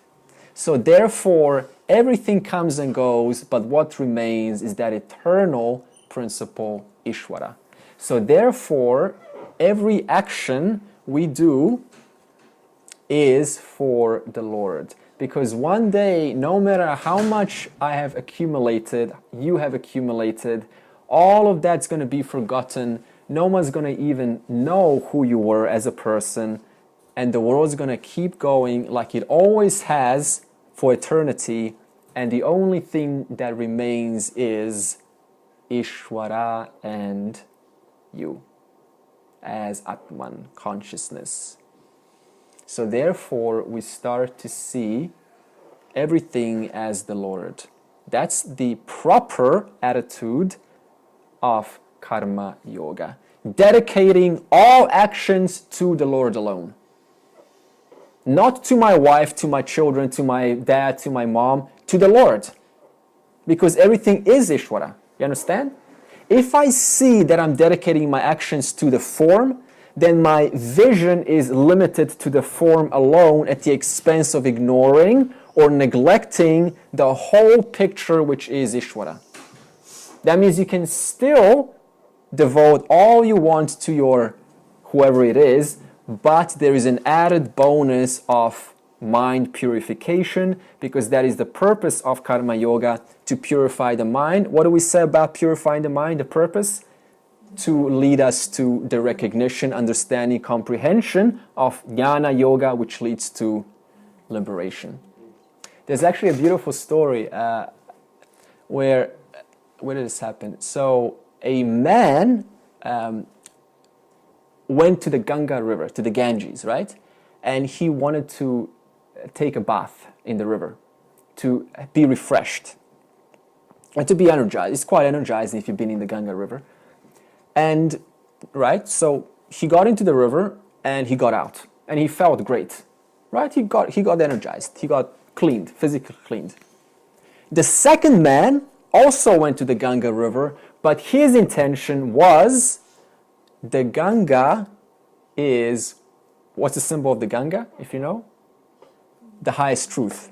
So therefore, everything comes and goes, but what remains is that eternal principle, Ishvara. So therefore, every action we do is for the Lord. Because one day, no matter how much I have accumulated, you have accumulated, all of that's going to be forgotten. No one's going to even know who you were as a person. And the world's going to keep going like it always has for eternity. And the only thing that remains is Ishvara and you as Atman, consciousness. So therefore, we start to see everything as the Lord. That's the proper attitude of Karma Yoga. Dedicating all actions to the Lord alone. Not to my wife, to my children, to my dad, to my mom, to the Lord. Because everything is Ishvara. You understand? If I see that I'm dedicating my actions to the form, then my vision is limited to the form alone at the expense of ignoring or neglecting the whole picture, which is Ishvara. That means you can still devote all you want to your whoever it is, but there is an added bonus of mind purification, because that is the purpose of Karma Yoga, to purify the mind. What do we say about purifying the mind? The purpose? To lead us to the recognition, understanding, comprehension of Jnana Yoga, which leads to liberation. There's actually a beautiful story where did this happen? So a man went to the Ganga river, to the Ganges, right? And he wanted to take a bath in the river to be refreshed and to be energized. It's quite energizing if you've been in the Ganga river. And, right, so he got into the river and he got out and he felt great, right? He got energized. He got cleaned, physically cleaned. The second man also went to the Ganga river, but his intention was, the Ganga is, what's the symbol of the Ganga, if you know? The highest truth.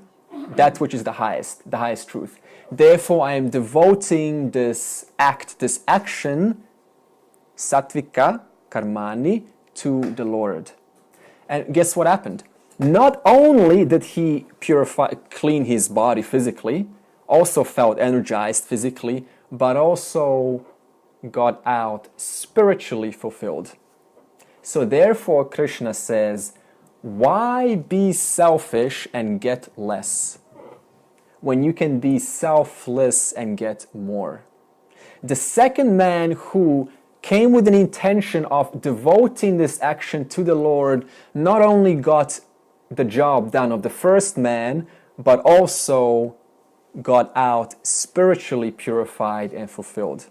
That which is the highest truth. Therefore, I am devoting this act, this action, Sattvika, Karmani, to the Lord. And guess what happened? Not only did he clean his body physically, also felt energized physically, but also got out spiritually fulfilled. So therefore, Krishna says, why be selfish and get less when you can be selfless and get more? The second man who came with an intention of devoting this action to the Lord not only got the job done of the first man, but also got out spiritually purified and fulfilled.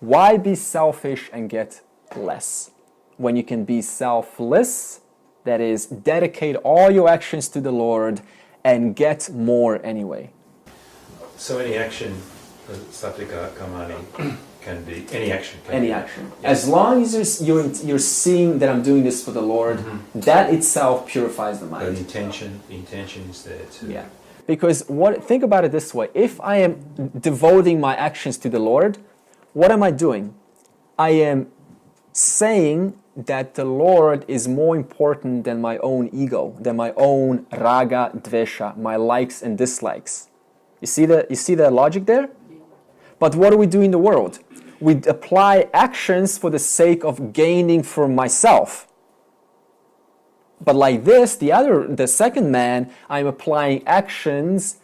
Why be selfish and get less when you can be selfless, that is, dedicate all your actions to the Lord and get more anyway? So any action, Sattvika Kamani, can be any action. Any action. Yes. As long as you're seeing that I'm doing this for the Lord, that itself purifies the mind. The intention is there too. Yeah. Because think about it this way. If I am devoting my actions to the Lord, what am I doing? I am saying that the Lord is more important than my own ego, than my own raga, dvesha, my likes and dislikes. You see the logic there? But what do we do in the world? We apply actions for the sake of gaining for myself. But like this, the second man, I'm applying actions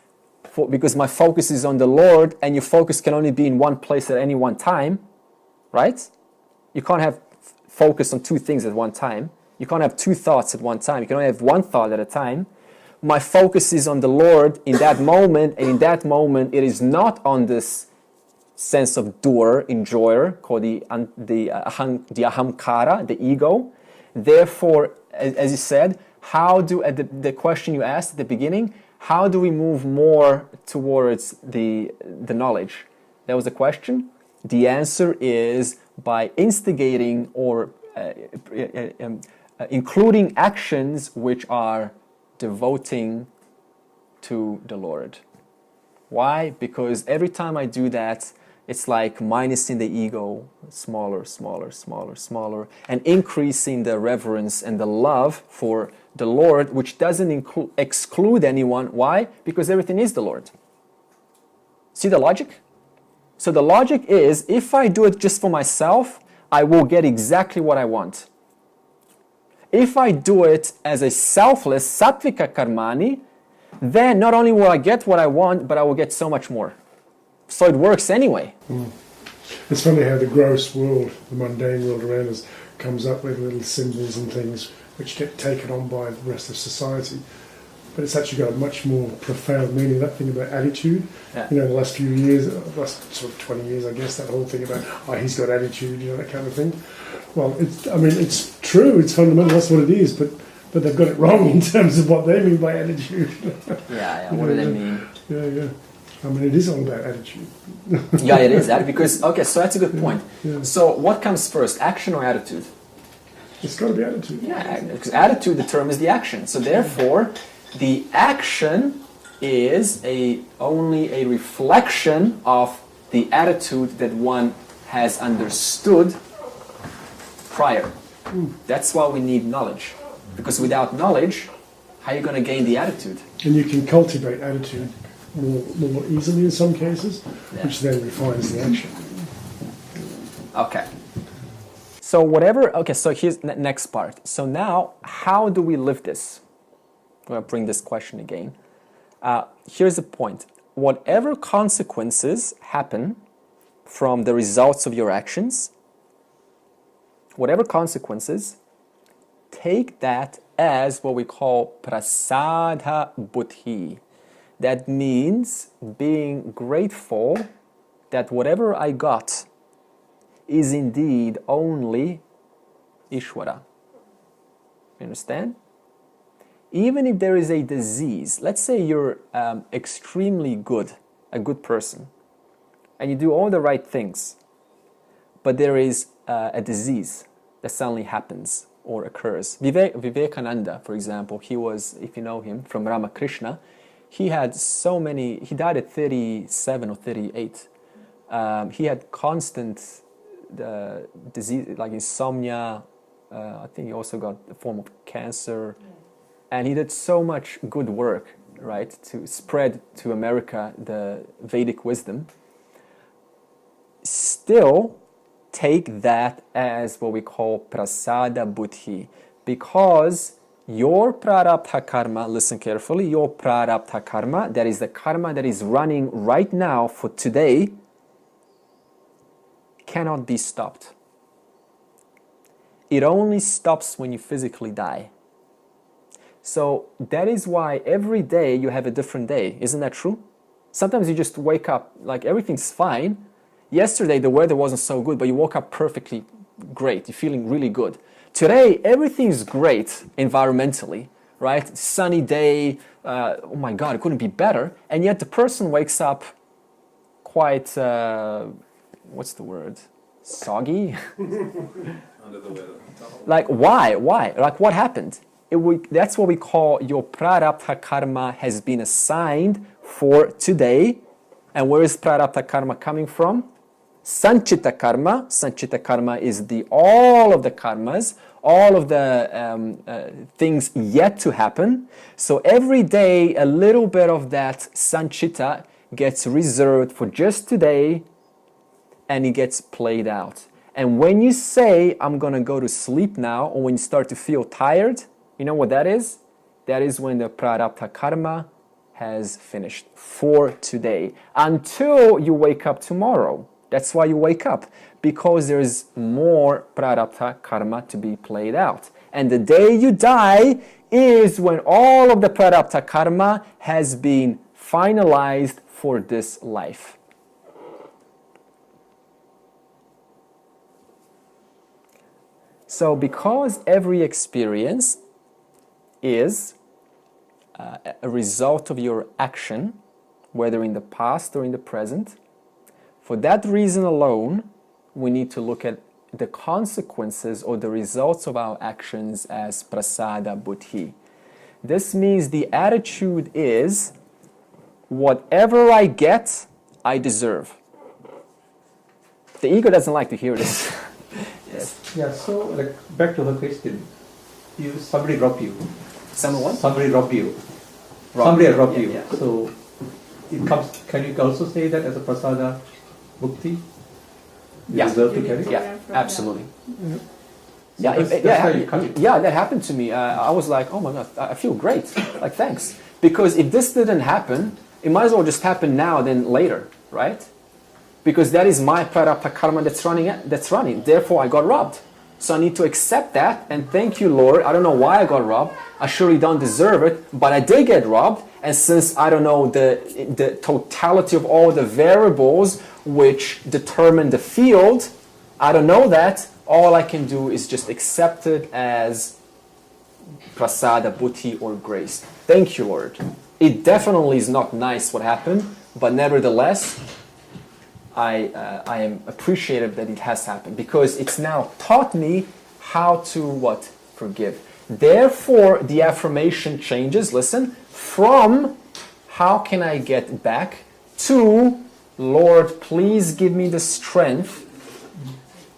because my focus is on the Lord, and your focus can only be in one place at any one time, right? You can't have focus on two things at one time. You can't have two thoughts at one time. You can only have one thought at a time. My focus is on the Lord in that moment, and in that moment it is not on this sense of doer, enjoyer, called the ahamkara, the ego. Therefore, as you said, the question you asked at the beginning, how do we move more towards the knowledge? That was the question. The answer is by instigating or including actions which are devoting to the Lord. Why? Because every time I do that, it's like minusing the ego, smaller, smaller, smaller, smaller, and increasing the reverence and the love for the Lord, which doesn't exclude anyone. Why? Because everything is the Lord. See the logic? So the logic is, if I do it just for myself, I will get exactly what I want. If I do it as a selfless sattvika karmani, then not only will I get what I want, but I will get so much more. So it works anyway. It's funny how the gross world, the mundane world around us, comes up with little symbols and things which get taken on by the rest of society. But it's actually got a much more profound meaning. That thing about attitude, the last few years, last sort of 20 years, I guess, that whole thing about, he's got attitude, that kind of thing. Well, it's true, it's fundamental, that's what it is, but they've got it wrong in terms of what they mean by attitude. What do they mean? Yeah. It is all about attitude. Yeah, it is. Because, okay, so that's a good point. Yeah. So what comes first, action or attitude? It's got to be attitude. Yeah, because attitude determines the action. So therefore, the action is only a reflection of the attitude that one has understood prior. That's why we need knowledge. Because without knowledge, how are you going to gain the attitude? And you can cultivate attitude more easily in some cases, which then refines the action. Okay. So so here's the next part. So now, how do we live this? I'm going to bring this question again. Here's the point. Whatever consequences happen from the results of your actions, take that as what we call prasada buddhi. That means being grateful that whatever I got is indeed only Ishvara. You understand? Even if there is a disease, let's say you're extremely good, a good person, and you do all the right things, but there is a disease that suddenly happens or occurs. Vivekananda, for example, he was, if you know him, from Ramakrishna, he died at 37 or 38. He had constant disease, like insomnia. I think he also got a form of cancer. And he did so much good work, right, to spread to America the Vedic wisdom. Still, take that as what we call prasada buddhi, because your prarabdha karma, listen carefully, your prarabdha karma, that is the karma that is running right now for today, cannot be stopped. It only stops when you physically die. So that is why every day you have a different day. Isn't that true? Sometimes you just wake up like everything's fine. Yesterday the weather wasn't so good, but you woke up perfectly great. You're feeling really good. Today everything's great environmentally, right? Sunny day. Oh my God, it couldn't be better. And yet the person wakes up quite, what's the word? Soggy? Under the weather. Like why? Like what happened? That's what we call your prarabdha karma has been assigned for today. And where is prarabdha karma coming from? Sanchita karma. Sanchita karma is all of the karmas, all of the things yet to happen. So every day, a little bit of that sanchita gets reserved for just today, and it gets played out. And when you say, I'm going to go to sleep now, or when you start to feel tired, you know what that is? That is when the prarabdha karma has finished for today. Until you wake up tomorrow. That's why you wake up. Because there is more prarabdha karma to be played out. And the day you die is when all of the prarabdha karma has been finalized for this life. So because every experience is a result of your action, whether in the past or in the present, for that reason alone, we need to look at the consequences or the results of our actions as prasada buddhi. This means the attitude is, whatever I get, I deserve. The ego doesn't like to hear this. Yes. Yeah, so like back to her question. Somebody robbed you. Someone? Somebody robbed you. Somebody robbed you. Yeah. So it comes. Can you also say that as a prasada bhukti? You deserve to carry? Yeah, absolutely. Mm-hmm. Yeah, that happened to me. I was like, oh my God, I feel great. Like, thanks. Because if this didn't happen, it might as well just happen now than later, right? Because that is my prarabdha karma that's running. Therefore, I got robbed. So I need to accept that and thank you, Lord. I don't know why I got robbed. I surely don't deserve it, but I did get robbed. And since I don't know the totality of all the variables which determine the field, I don't know that. All I can do is just accept it as prasada, buddhi, or grace. Thank you, Lord. It definitely is not nice what happened, but nevertheless, I am appreciative that it has happened because it's now taught me how to what? Forgive. Therefore, the affirmation changes, listen, from how can I get back to Lord, please give me the strength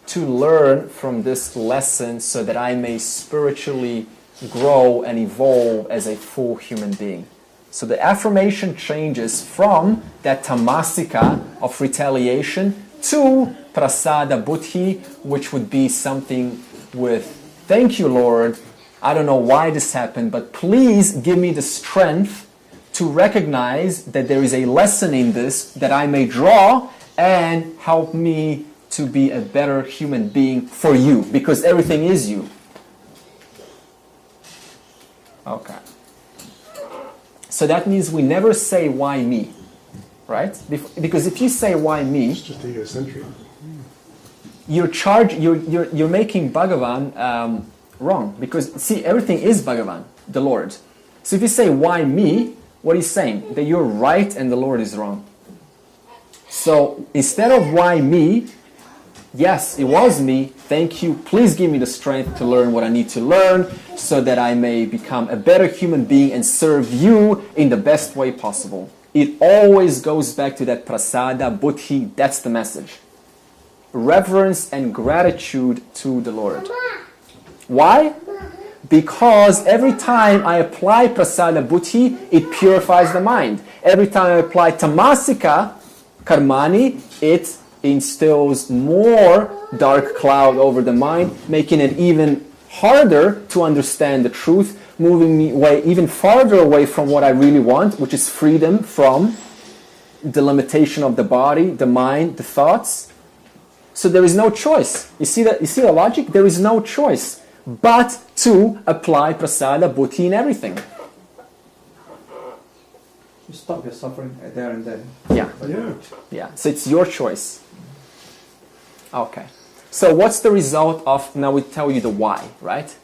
to learn from this lesson so that I may spiritually grow and evolve as a full human being. So the affirmation changes from that tamasika of retaliation to prasada buddhi, which would be something with, thank you, Lord, I don't know why this happened, but please give me the strength to recognize that there is a lesson in this that I may draw and help me to be a better human being for you, because everything is you. Okay. So that means we never say, why me? Right? Because if you say, why me? It's just egocentric. You're making Bhagavan wrong. Because, see, everything is Bhagavan, the Lord. So if you say, why me? What he's saying? That you're right and the Lord is wrong. So instead of why me, yes, it was me. Thank you. Please give me the strength to learn what I need to learn so that I may become a better human being and serve you in the best way possible. It always goes back to that prasada, buddhi. That's the message. Reverence and gratitude to the Lord. Why? Because every time I apply prasada buddhi, it purifies the mind. Every time I apply tamasika karmani, it instills more dark cloud over the mind, making it even harder to understand the truth, moving me even farther away from what I really want, which is freedom from the limitation of the body, the mind, the thoughts. So there is no choice. You see the logic? There is no choice but to apply prasada buddhi in everything. You stop your suffering there and then. Yeah. So it's your choice. Okay. So what's the result of, now we tell you the why, right?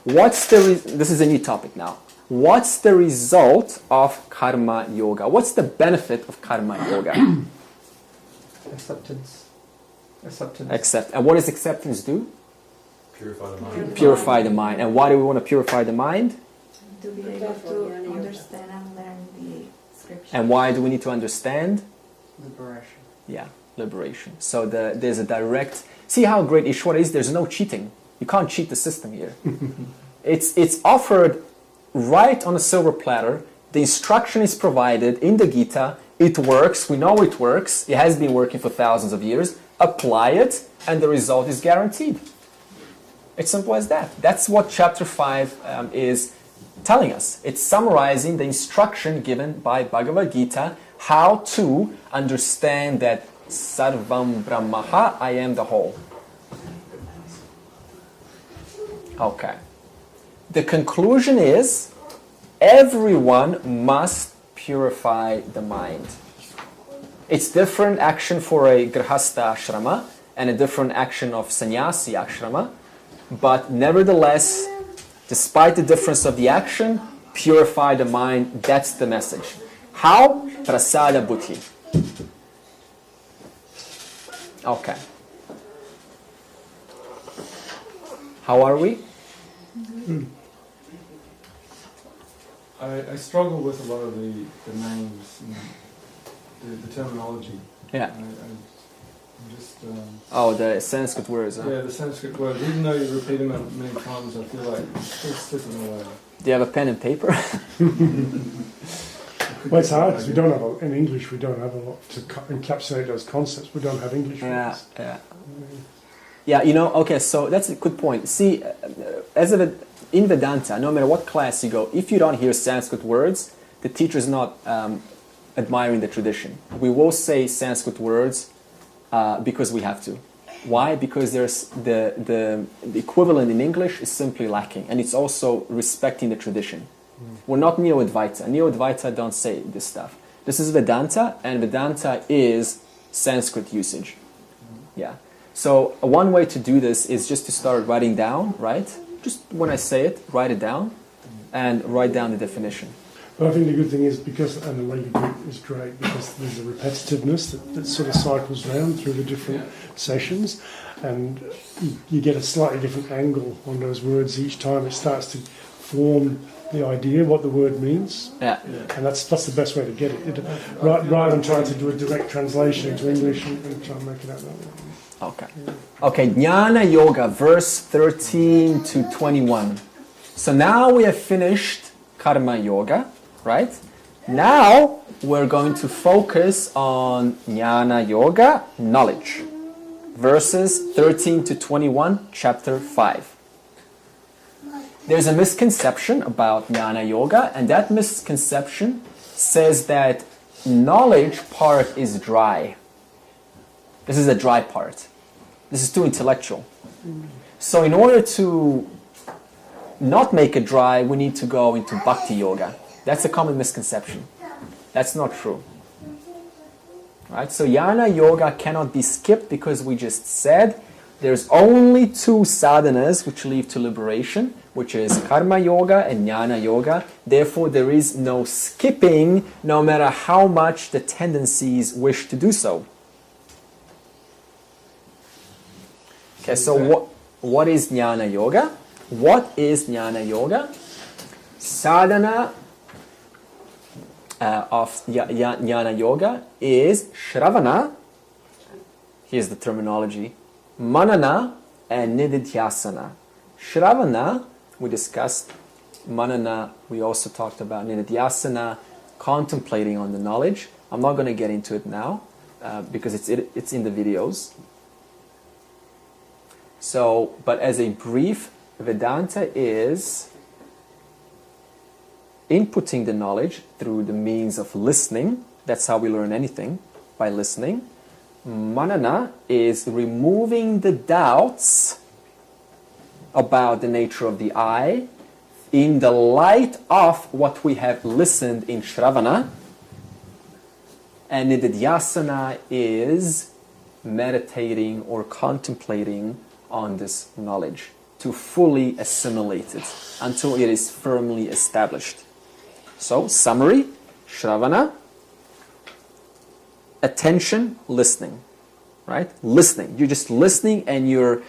This is a new topic now. What's the result of karma yoga? What's the benefit of karma yoga? Acceptance. Accept. And what does acceptance do? Purify the mind. Purify the mind. And why do we want to purify the mind? To be able to understand and learn the scripture. And why do we need to understand? Liberation. Yeah, liberation. So there's a direct... See how great Ishwara is? There's no cheating. You can't cheat the system here. It's offered right on a silver platter. The instruction is provided in the Gita. It works. We know it works. It has been working for thousands of years. Apply it, and the result is guaranteed. It's simple as that. That's what chapter 5 is telling us. It's summarizing the instruction given by Bhagavad Gita, how to understand that Sarvam Brahmaha, I am the whole. Okay. The conclusion is, everyone must purify the mind. It's different action for a grihastha ashrama and a different action of sannyasi ashrama. but nevertheless, despite the difference of the action, purify the mind. That's the message. How? Prasada buddhi. Okay. How are we? I struggle with a lot of the names, and the terminology. Yeah. I'm just... Oh, the Sanskrit words. Huh? Yeah, the Sanskrit words. Even though you repeat them many times, I feel like it's still slipping away. Do you have a pen and paper? Well, it's hard because we don't have, in English, we don't have a lot to encapsulate those concepts. We don't have English words. Yeah, okay, so that's a good point. See, in Vedanta, no matter what class you go, if you don't hear Sanskrit words, the teacher is not admiring the tradition. We will say Sanskrit words because we have to. Why? Because there's the equivalent in English is simply lacking, and it's also respecting the tradition. We're not Neo-Advaita. Neo-Advaita don't say this stuff. This is Vedanta, and Vedanta is Sanskrit usage. Yeah. So one way to do this is just to start writing down, right? Just when I say it, write it down, and write down the definition. But I think the good thing is and the way you do it is great, because there's a repetitiveness that sort of cycles round through the different sessions, and you get a slightly different angle on those words each time. It starts to form the idea, what the word means. Yeah. And that's the best way to get it. Rather than trying to do a direct translation into English and try and make it out that way. Okay. Okay, Jnana Yoga, verse 13 to 21. So now we have finished Karma Yoga, right? Now we're going to focus on Jnana Yoga, knowledge. Verses 13 to 21, chapter 5. There's a misconception about Jnana Yoga, and that misconception says that knowledge part is dry. This is a dry part. This is too intellectual. So in order to not make it dry, we need to go into Bhakti Yoga. That's a common misconception. That's not true. Right? So Jnana Yoga cannot be skipped because we just said there's only two sadhanas which lead to liberation, which is Karma Yoga and Jnana Yoga. Therefore, there is no skipping, no matter how much the tendencies wish to do so. Okay, so what is Jnana Yoga? What is Jnana Yoga? Sadhana of Jnana Yoga is Shravana, here's the terminology, Manana and Nididhyasana. Shravana, we discussed. Manana, we also talked about. Nididhyasana, contemplating on the knowledge. I'm not going to get into it now because it's in the videos. So, but as a brief, Vedanta is inputting the knowledge through the means of listening. That's how we learn anything, by listening. Manana is removing the doubts about the nature of the I in the light of what we have listened in Shravana. And Nididhyasana is meditating or contemplating on this knowledge to fully assimilate it until it is firmly established. So, summary, Shravana, attention, listening, right? Listening. You're just listening and you're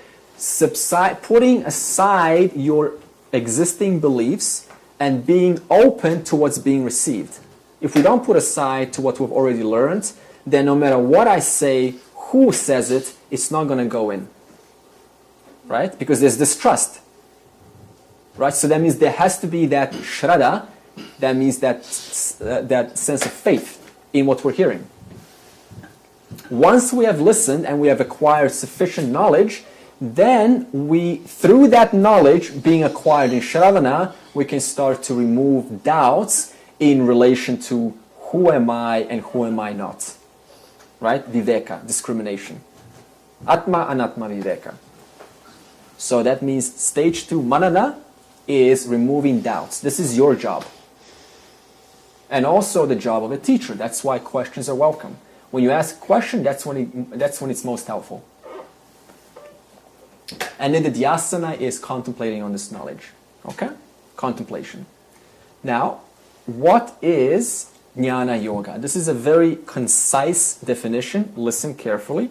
putting aside your existing beliefs and being open to what's being received. If we don't put aside to what we've already learned, then no matter what I say, who says it, it's not going to go in. Right? Because there's distrust. Right? So that means there has to be that shraddha, that means that sense of faith in what we're hearing. Once we have listened and we have acquired sufficient knowledge, then through that knowledge being acquired in Shravana, we can start to remove doubts in relation to who am I and who am I not. Right? Viveka, discrimination. Atma, Anatma, Viveka. So that means stage 2, Manana, is removing doubts. This is your job. And also the job of a teacher. That's why questions are welcome. When you ask a question, that's when it's most helpful. And nididhyasana is contemplating on this knowledge. Okay? Contemplation. Now, what is Jnana Yoga? This is a very concise definition. Listen carefully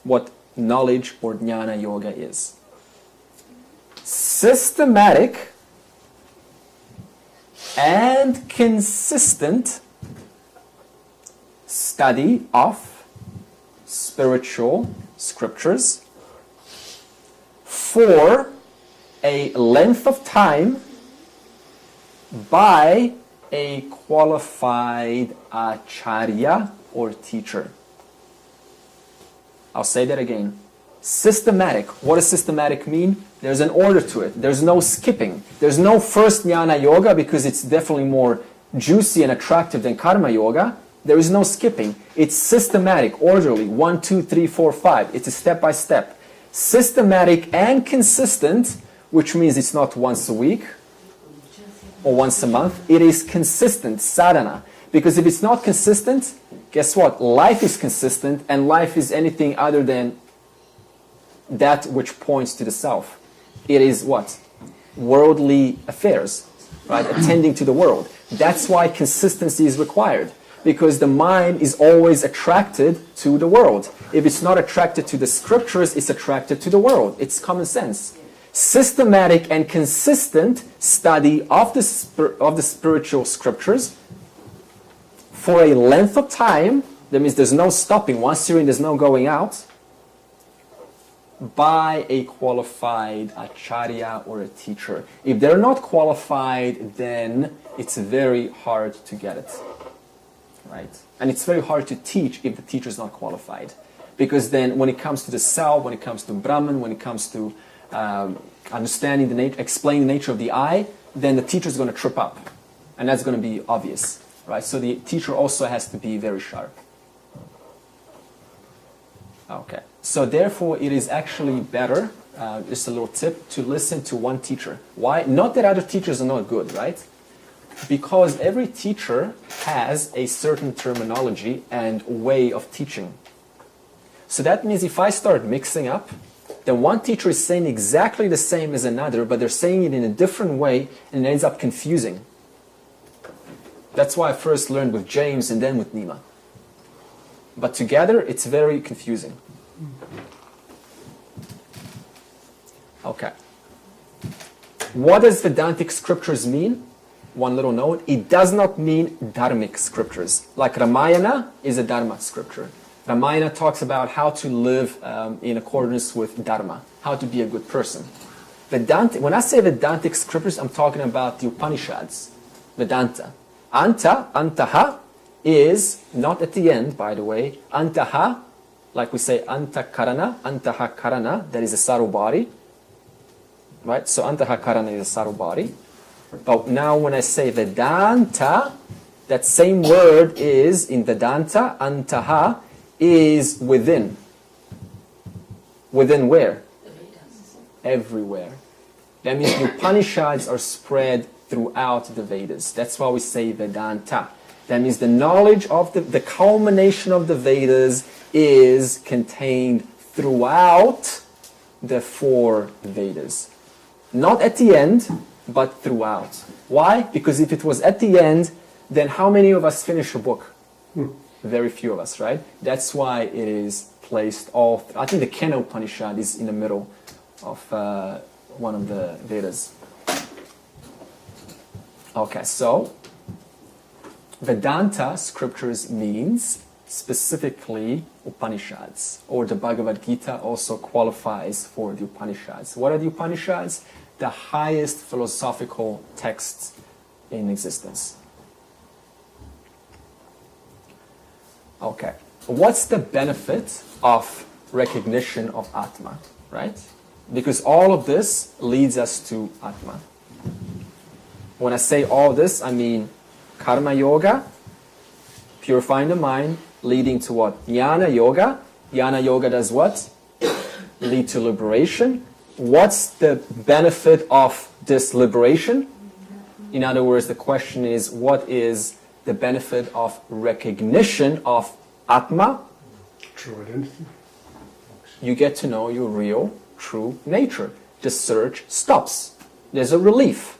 what knowledge or Jnana Yoga is. Systematic and consistent study of spiritual scriptures for a length of time by a qualified acharya or teacher. I'll say that again. Systematic. What does systematic mean? There's an order to it. There's no skipping. There's no first Jnana Yoga because it's definitely more juicy and attractive than Karma Yoga. There is no skipping. It's systematic, orderly. 1, 2, 3, 4, 5. It's a step by step. Systematic and consistent, which means it's not once a week or once a month. It is consistent, sadhana. Because if it's not consistent, guess what? Life is consistent, and life is anything other than that which points to the self. It is what? Worldly affairs, right? Attending to the world. That's why consistency is required, because the mind is always attracted to the world. If it's not attracted to the scriptures, it's attracted to the world. It's common sense. Systematic and consistent study of the spiritual scriptures for a length of time, that means there's no stopping. Once you're in, there's no going out, by a qualified acharya or a teacher. If they're not qualified, then it's very hard to get it, right? And it's very hard to teach if the teacher is not qualified. Because then when it comes to the self, when it comes to Brahman, when it comes to understanding the nature, explaining the nature of the I, then the teacher is going to trip up. And that's going to be obvious, right? So the teacher also has to be very sharp. Okay. So therefore, it is actually better, just a little tip, to listen to one teacher. Why? Not that other teachers are not good, right? Because every teacher has a certain terminology and way of teaching. So that means if I start mixing up, then one teacher is saying exactly the same as another, but they're saying it in a different way, and it ends up confusing. That's why I first learned with James and then with Nima. But together, it's very confusing. Okay. What does Vedantic scriptures mean? One little note. It does not mean dharmic scriptures. Like Ramayana is a dharma scripture. Ramayana talks about how to live in accordance with dharma, how to be a good person. Vedanta, when I say Vedantic scriptures, I'm talking about the Upanishads, Vedanta. Antaha is not at the end, by the way. Antaha, like we say antakarana, antaha karana, that is a subtle body. Right? So antaha karana is a subtle body. But now when I say Vedanta, that same word is in Vedanta, antaha, is within. Within where? Everywhere. That means the Upanishads are spread throughout the Vedas. That's why we say Vedanta. That means the knowledge of the culmination of the Vedas is contained throughout the 4 Vedas. Not at the end, but throughout. Why? Because if it was at the end, then how many of us finish a book? Very few of us, right? That's why it is placed I think the Kena Upanishad is in the middle of one of the Vedas. Okay, so Vedanta scriptures means specifically Upanishads, or the Bhagavad Gita also qualifies for the Upanishads. What are the Upanishads? The highest philosophical texts in existence. Okay, what's the benefit of recognition of Atma, right? Because all of this leads us to Atma. When I say all this, I mean Karma Yoga, purifying the mind, leading to what? Jnana Yoga. Jnana Yoga does what? Lead to liberation. What's the benefit of this liberation? In other words, the question is, what is the benefit of recognition of Atma? True identity. You get to know you're real, true nature. The search stops. There's a relief,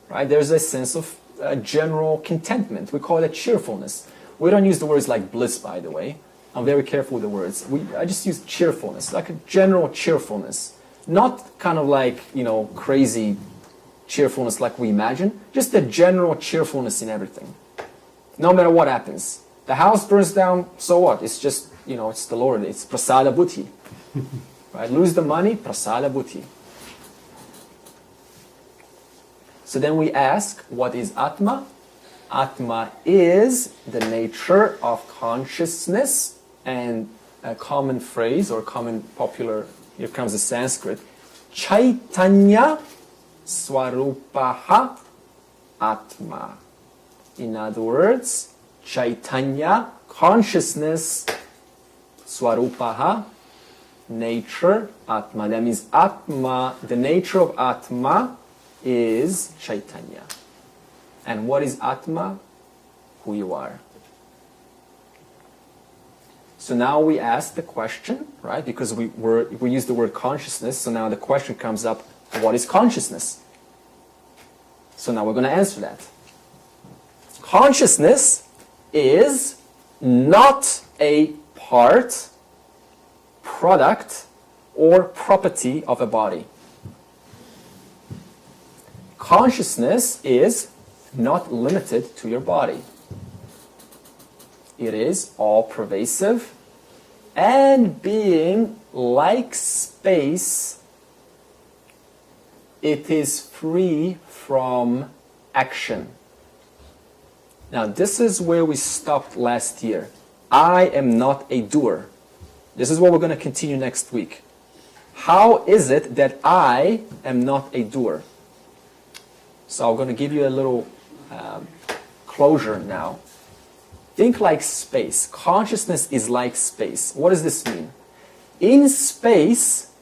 right? There's a sense of general contentment. We call it cheerfulness. We don't use the words like bliss, by the way. I'm very careful with the words. I just use cheerfulness, like a general cheerfulness. Not kind of like, crazy cheerfulness like we imagine. Just a general cheerfulness in everything. No matter what happens. The house burns down, so what? It's just, it's the Lord. It's prasada buddhi. Right? Lose the money, prasada buddhi. So then we ask, what is Atma? Atma is the nature of consciousness, and a common phrase or common popular, here comes the Sanskrit, Chaitanya Swarupaha Atma. In other words, Chaitanya, consciousness, Swarupaha, nature, Atma. That means Atma, the nature of Atma is Chaitanya. And what is Atma? Who you are. So now we ask the question, right? Because we use the word consciousness, so now the question comes up, what is consciousness? So now we're going to answer that. Consciousness is not a part, product, or property of a body. Consciousness is not limited to your body. It is all-pervasive, and being like space, it is free from action. Now, this is where we stopped last year. I am not a doer. This is what we're going to continue next week. How is it that I am not a doer? So I'm going to give you a little closure now. Think like space. Consciousness is like space. What does this mean? In space,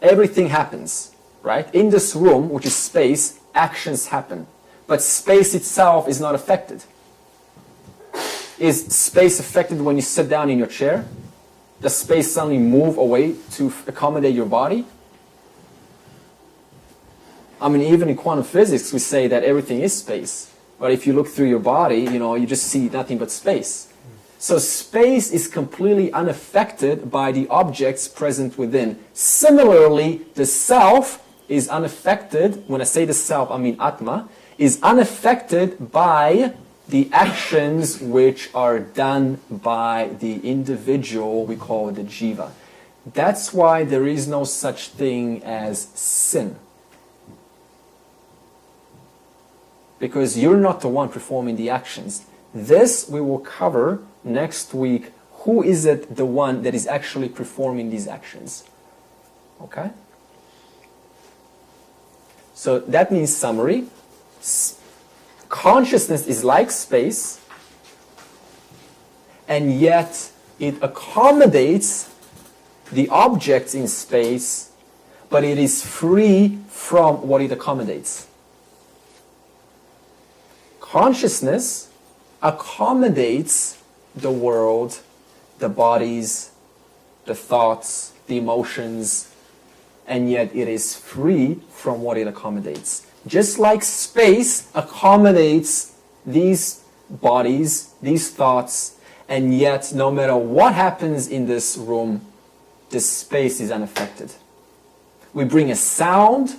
everything happens, right? In this room, which is space, actions happen. But space itself is not affected. Is space affected when you sit down in your chair? Does space suddenly move away to accommodate your body? I mean, even in quantum physics, we say that everything is space. But if you look through your body, you just see nothing but space. So space is completely unaffected by the objects present within. Similarly, the self is unaffected, when I say the self, I mean Atma, is unaffected by the actions which are done by the individual, we call the jiva. That's why there is no such thing as sin. Because you're not the one performing the actions. This we will cover next week. Who is it the one that is actually performing these actions? Okay? So that means summary. Consciousness is like space, and yet it accommodates the objects in space, but it is free from what it accommodates. Consciousness accommodates the world, the bodies, the thoughts, the emotions, and yet it is free from what it accommodates. Just like space accommodates these bodies, these thoughts, and yet no matter what happens in this room, this space is unaffected. We bring a sound,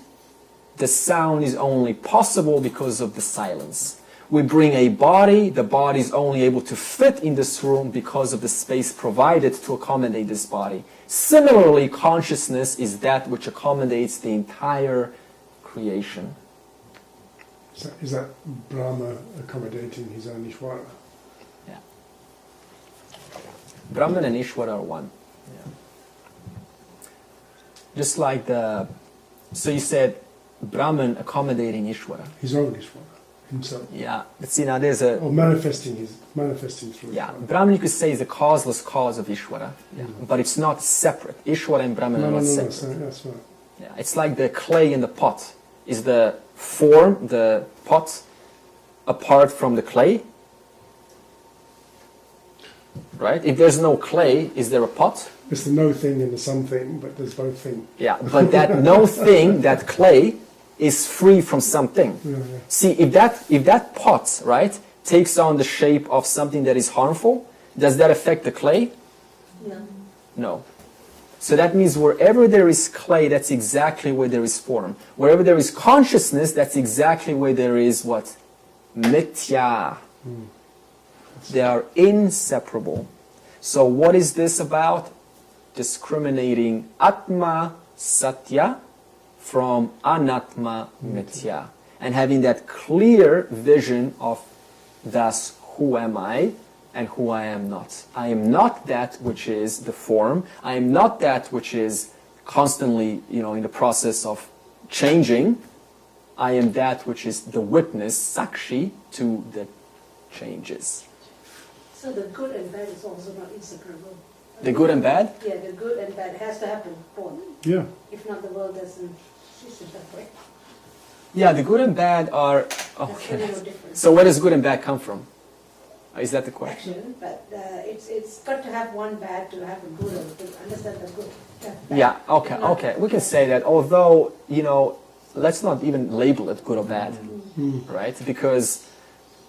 the sound is only possible because of the silence. We bring a body, the body is only able to fit in this room because of the space provided to accommodate this body. Similarly, consciousness is that which accommodates the entire creation. So is that Brahma accommodating his own Ishvara? Yeah. Brahman and Ishvara are one. Yeah. Just like so you said Brahman accommodating Ishvara. His own Ishvara. Himself. Yeah, but see now there's a... Or manifesting through Yeah, Ishvara. Brahman you could say is a causeless cause of Ishvara, but it's not separate. Ishvara and Brahman are not separate. That's right. Yeah, it's like the clay in the pot. Is the form, the pot, apart from the clay? Right? If there's no clay, is there a pot? It's the no thing and the something, but there's both things. Yeah, but that no thing, that clay, is free from something. Yeah. See, if that pot, right, takes on the shape of something that is harmful, does that affect the clay? No. No. So that means wherever there is clay, that's exactly where there is form. Wherever there is consciousness, that's exactly where there is what? Mithya. They are inseparable. So what is this about? Discriminating Atma Satya from Anatma Mithya. And having that clear vision of thus who am I and who I am not. I am not that which is the form. I am not that which is constantly, in the process of changing. I am that which is the witness, Sakshi, to the changes. So the good and bad is also not inseparable. The good and bad? Yeah, the good and bad has to happen both. Yeah. If not, the world doesn't exist that way. Yeah, the good and bad are... Okay. That's no different. So where does good and bad come from? Is that the question? Action, but it's got to have one bad to have a good, or to understand the good. Yeah, okay. We can say that, although, let's not even label it good or bad, right? Because...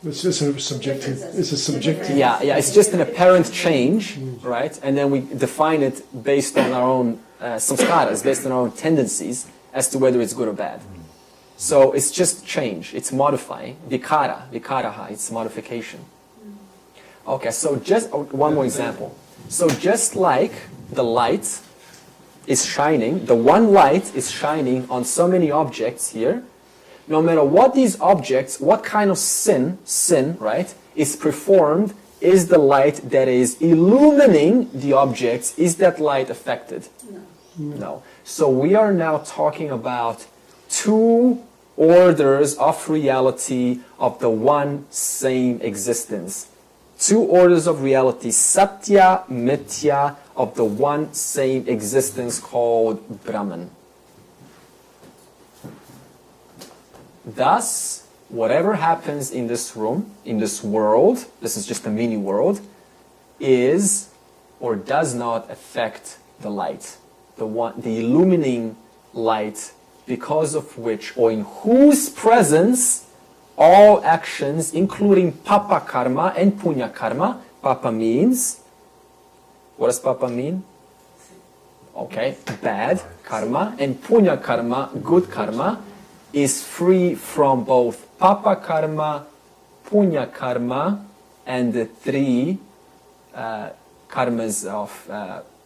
It's just a subjective. It's a subjective. Yeah, it's just an apparent change, right? And then we define it based on our own samskaras, based on our own tendencies as to whether it's good or bad. So it's just change. It's modifying. Vikaraha, it's modification. Okay, so just one more example. So just like the light is shining, the one light is shining on so many objects here, no matter what these objects, what kind of sin, right, is performed, is the light that is illumining the objects, is that light affected? No. So we are now talking about two orders of reality of the one same existence. Two orders of reality, Satya, Mithya, of the one same existence called Brahman. Thus, whatever happens in this room, in this world, this is just a mini world, is or does not affect the light, the illumining light, because of which, or in whose presence, all actions, including papa karma and punya karma. Papa means, what does papa mean? Okay, bad karma, and punya karma, good karma, is free from both papa karma, punya karma, and the three karmas of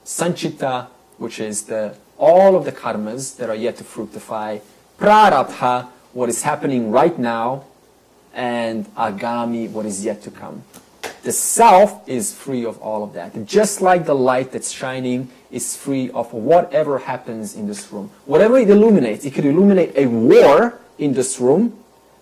sanchita, which is all of the karmas that are yet to fructify, prarabdha, what is happening right now, and agami, what is yet to come. The self is free of all of that. Just like the light that's shining is free of whatever happens in this room. Whatever it illuminates, it could illuminate a war in this room,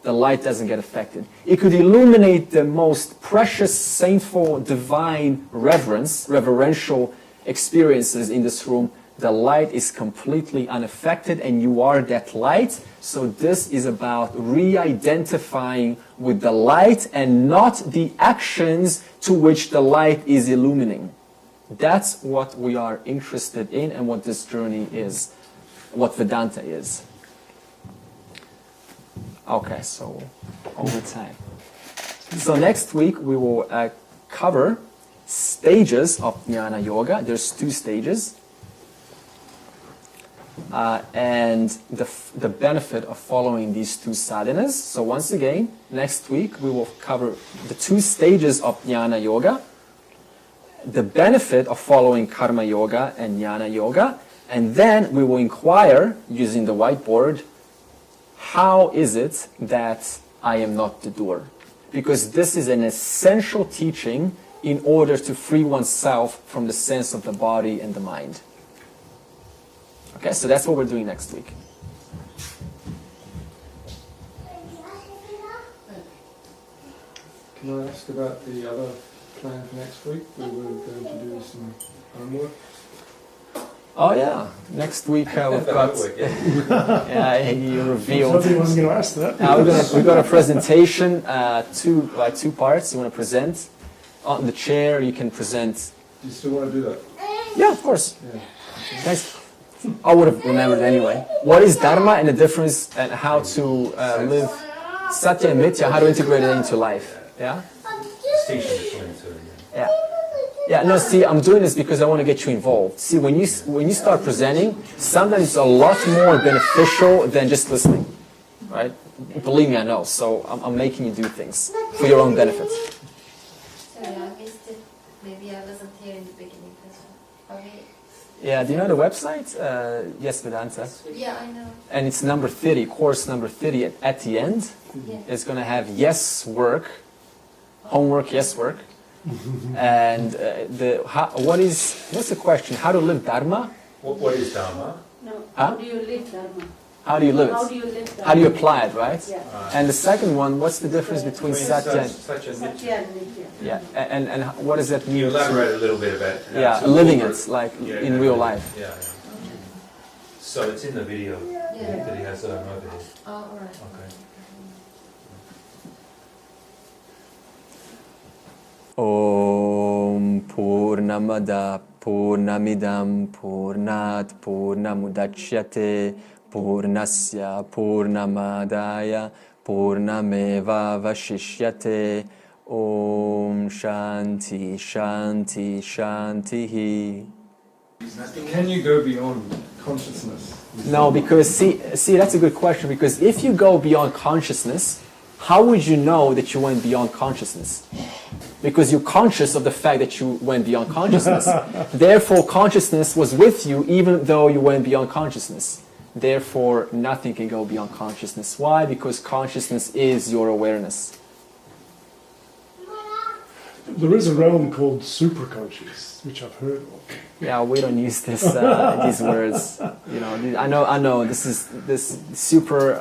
the light doesn't get affected. It could illuminate the most precious, saintful, divine reverential experiences in this room. The light is completely unaffected, and you are that light. So this is about re-identifying with the light and not the actions to which the light is illuminating. That's what we are interested in and what this journey is, what Vedanta is. Okay, so over time. So next week we will cover stages of Jnana Yoga. There's 2 stages. And the benefit of following these 2 sadhanas. So once again, next week we will cover the 2 stages of Jnana Yoga, the benefit of following Karma Yoga and Jnana Yoga, and then we will inquire, using the whiteboard, how is it that I am not the doer? Because this is an essential teaching in order to free oneself from the sense of the body and the mind. Okay, so that's what we're doing next week. Can I ask about the other plan for next week? We were going to do some homework. Oh yeah, next week we've got. Yeah, you revealed. Nobody was going to ask that. We've got a presentation, 2 parts. You want to present on the chair. You can present. Do you still want to do that? Yeah, of course. Guys, I would have remembered anyway. What is Dharma and the difference and how to live Satya and Mithya, how to integrate it into life. Yeah? Distinction between the two. Yeah. Yeah, no, see, I'm doing this because I want to get you involved. See, when you start presenting, sometimes it's a lot more beneficial than just listening, right? Believe me, I know. So I'm making you do things for your own benefit. Sorry, I missed it. Maybe I wasn't here in the beginning. Okay. Yeah, do you know the website? Yes, Vedanta. Yeah, I know. And it's number 30, course number 30 at the end. Yeah. It's going to have yes work, homework, yes work. And what's the question? How to live Dharma? What is Dharma? No, Huh? how do you live Dharma? How do you live it? How do you live Dharma? How do you apply it, right? Yeah. And the second one, what's the difference between Satya and... Satya and Mithya. Satya and Mithya. Yeah, and what does that Can mean? you elaborate a little bit about how Yeah, to living work? it, like Yeah, in real life. Yeah. So it's in the video Yeah. that he has over here. Oh, all right. Okay. Om Purnamada Purnamidam Purnat Purnamudachyate Purnasya Purnamadaya Purnameva Vashishyate Om Shanti Shanti Shantihi. Can you go beyond consciousness? No, because see, that's a good question, because if you go beyond consciousness, how would you know that you went beyond consciousness? Because you're conscious of the fact that you went beyond consciousness. Therefore, consciousness was with you even though you went beyond consciousness. Therefore, nothing can go beyond consciousness. Why? Because consciousness is your awareness. There is a realm called superconscious, which I've heard of. Yeah, we don't use this these words. You know, I know. This super.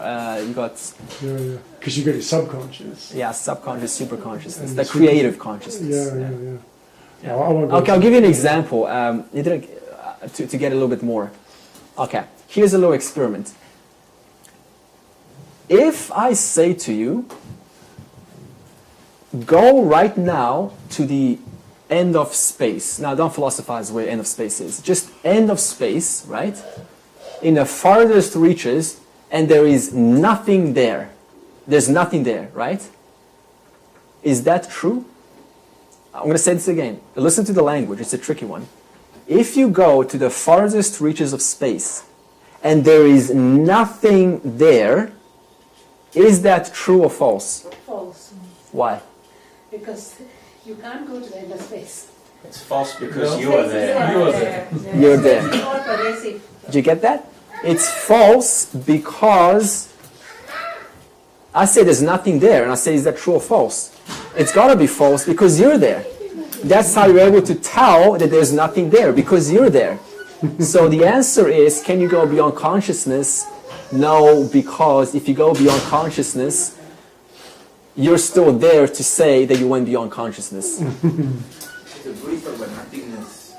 You got. Yeah. Because you got your subconscious. Yeah, subconscious, super consciousness, And the creative consciousness. Yeah. I won't go Okay, I'll give you an example. To get a little bit more. Okay, here's a little experiment. If I say to you, go right now to the end of space. Now, don't philosophize where end of space is. Just end of space, right? In the farthest reaches, and there is nothing there. There's nothing there, right? Is that true? I'm going to say this again. Listen to the language. It's a tricky one. If you go to the farthest reaches of space, and there is nothing there, is that true or false? False. Why? Because you can't go to the end of space. It's false because you are there. You are there. You're there. It's all pervasive. Did you get that? It's false because I say there's nothing there, and I say, is that true or false? It's got to be false because you're there. That's how you're able to tell that there's nothing there, because you're there. So the answer is, can you go beyond consciousness? No, because if you go beyond consciousness, you're still there to say that you went beyond consciousness. The brief about nothingness,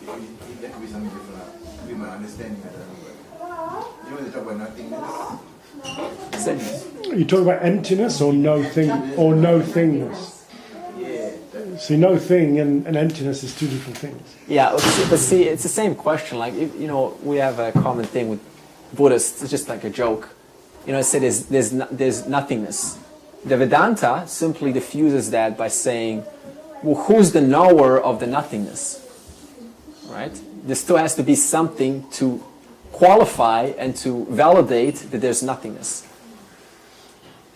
that could be something different. Be my understanding, I don't know. You know when they talk about nothingness? Are you talking about emptiness or no thing or no thingness? Yeah. See, no thing and emptiness is two different things. Yeah, but see, it's the same question. Like, we have a common thing with Buddhists. It's just like a joke. Say there's nothingness. The Vedanta simply diffuses that by saying, well, who's the knower of the nothingness? Right? There still has to be something to qualify and to validate that there's nothingness,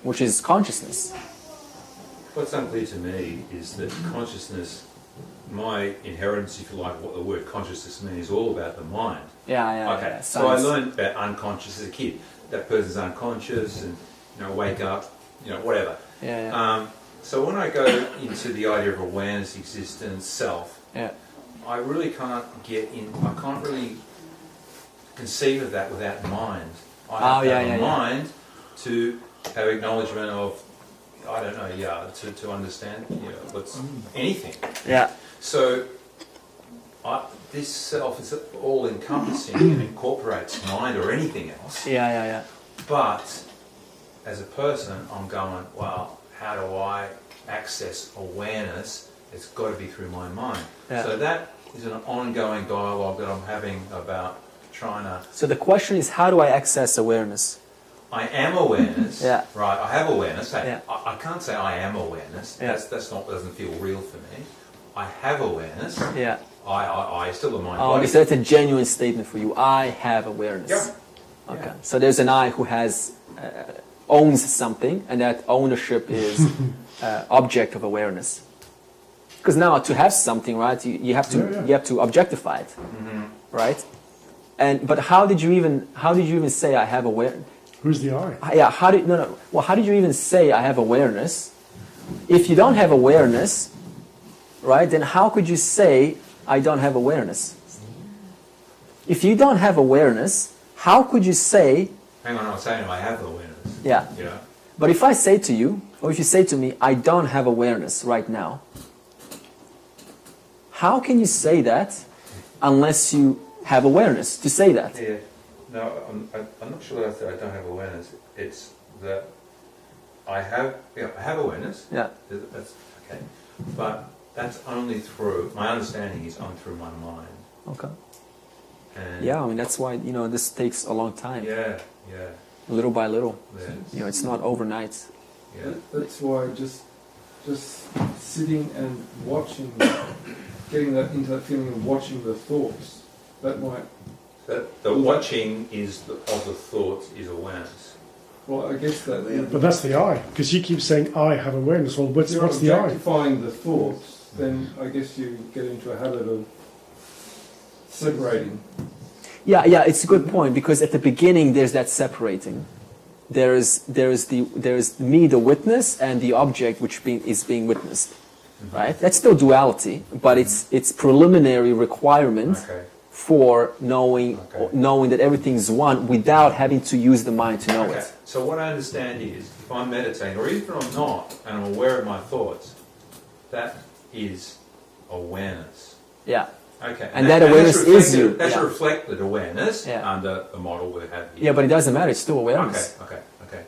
which is consciousness. What's unclear to me is that consciousness, my inheritance, if you like, what the word consciousness means, is all about the mind. Yeah. Okay, so I learned about unconscious as a kid. That person's unconscious and, wake up, whatever. Yeah. So when I go into the idea of awareness, existence, self, I really can't I can't really conceive of that without mind. I have to have a mind to have acknowledgement of, I don't know, to understand, what's anything. Yeah. So this self is all encompassing and incorporates mind or anything else. Yeah. But as a person, I'm going, well, how do I access awareness? It's got to be through my mind. Yeah. So that is an ongoing dialogue that I'm having about trying to... So the question is, how do I access awareness? I am awareness, yeah. Right? I have awareness. Yeah. I can't say I am awareness. Yeah. That's not, doesn't feel real for me. I have awareness. Yeah. I still am mind. Oh, so that's a genuine statement for you. I have awareness. Yeah. Okay. Yeah. So there's an I who has owns something, and that ownership is object of awareness. Because now to have something, right, you have to objectify it, right? But how did you even say I have awareness? Who's the I? Yeah. Well, how did you even say I have awareness? If you don't have awareness, right, then how could you say I don't have awareness? If you don't have awareness, how could you say... Hang on, I was saying I have awareness. Yeah. Yeah. But if I say to you, or if you say to me, I don't have awareness right now, how can you say that unless you have awareness to say that? Yeah. No, I'm not sure that I said I don't have awareness. It's that I have awareness. Yeah. That's okay. But that's only through, my understanding is only through my mind. Okay. And yeah, I mean, that's why, this takes a long time. Yeah. Little by little. Yeah. It's not overnight. Yeah. That's why just sitting and watching, getting into that feeling of watching the thoughts, that might... The watching of the thoughts is awareness. Well, I guess that... But that's the I, because you keep saying I have awareness. Well, what's the I? If you're objectifying the thoughts, then I guess you get into a habit of separating. Yeah, it's a good point, because at the beginning there's that separating. There's me, the witness, and the object which is being witnessed. Right? That's still duality, but it's preliminary requirement. Okay. For knowing that everything's one without having to use the mind to know it. So what I understand is, if I'm meditating, or even if I'm not, and I'm aware of my thoughts, that is awareness. Yeah. Okay. And that awareness is you. That's reflected awareness under the model we have here. Yeah, but it doesn't matter. It's still awareness. Okay.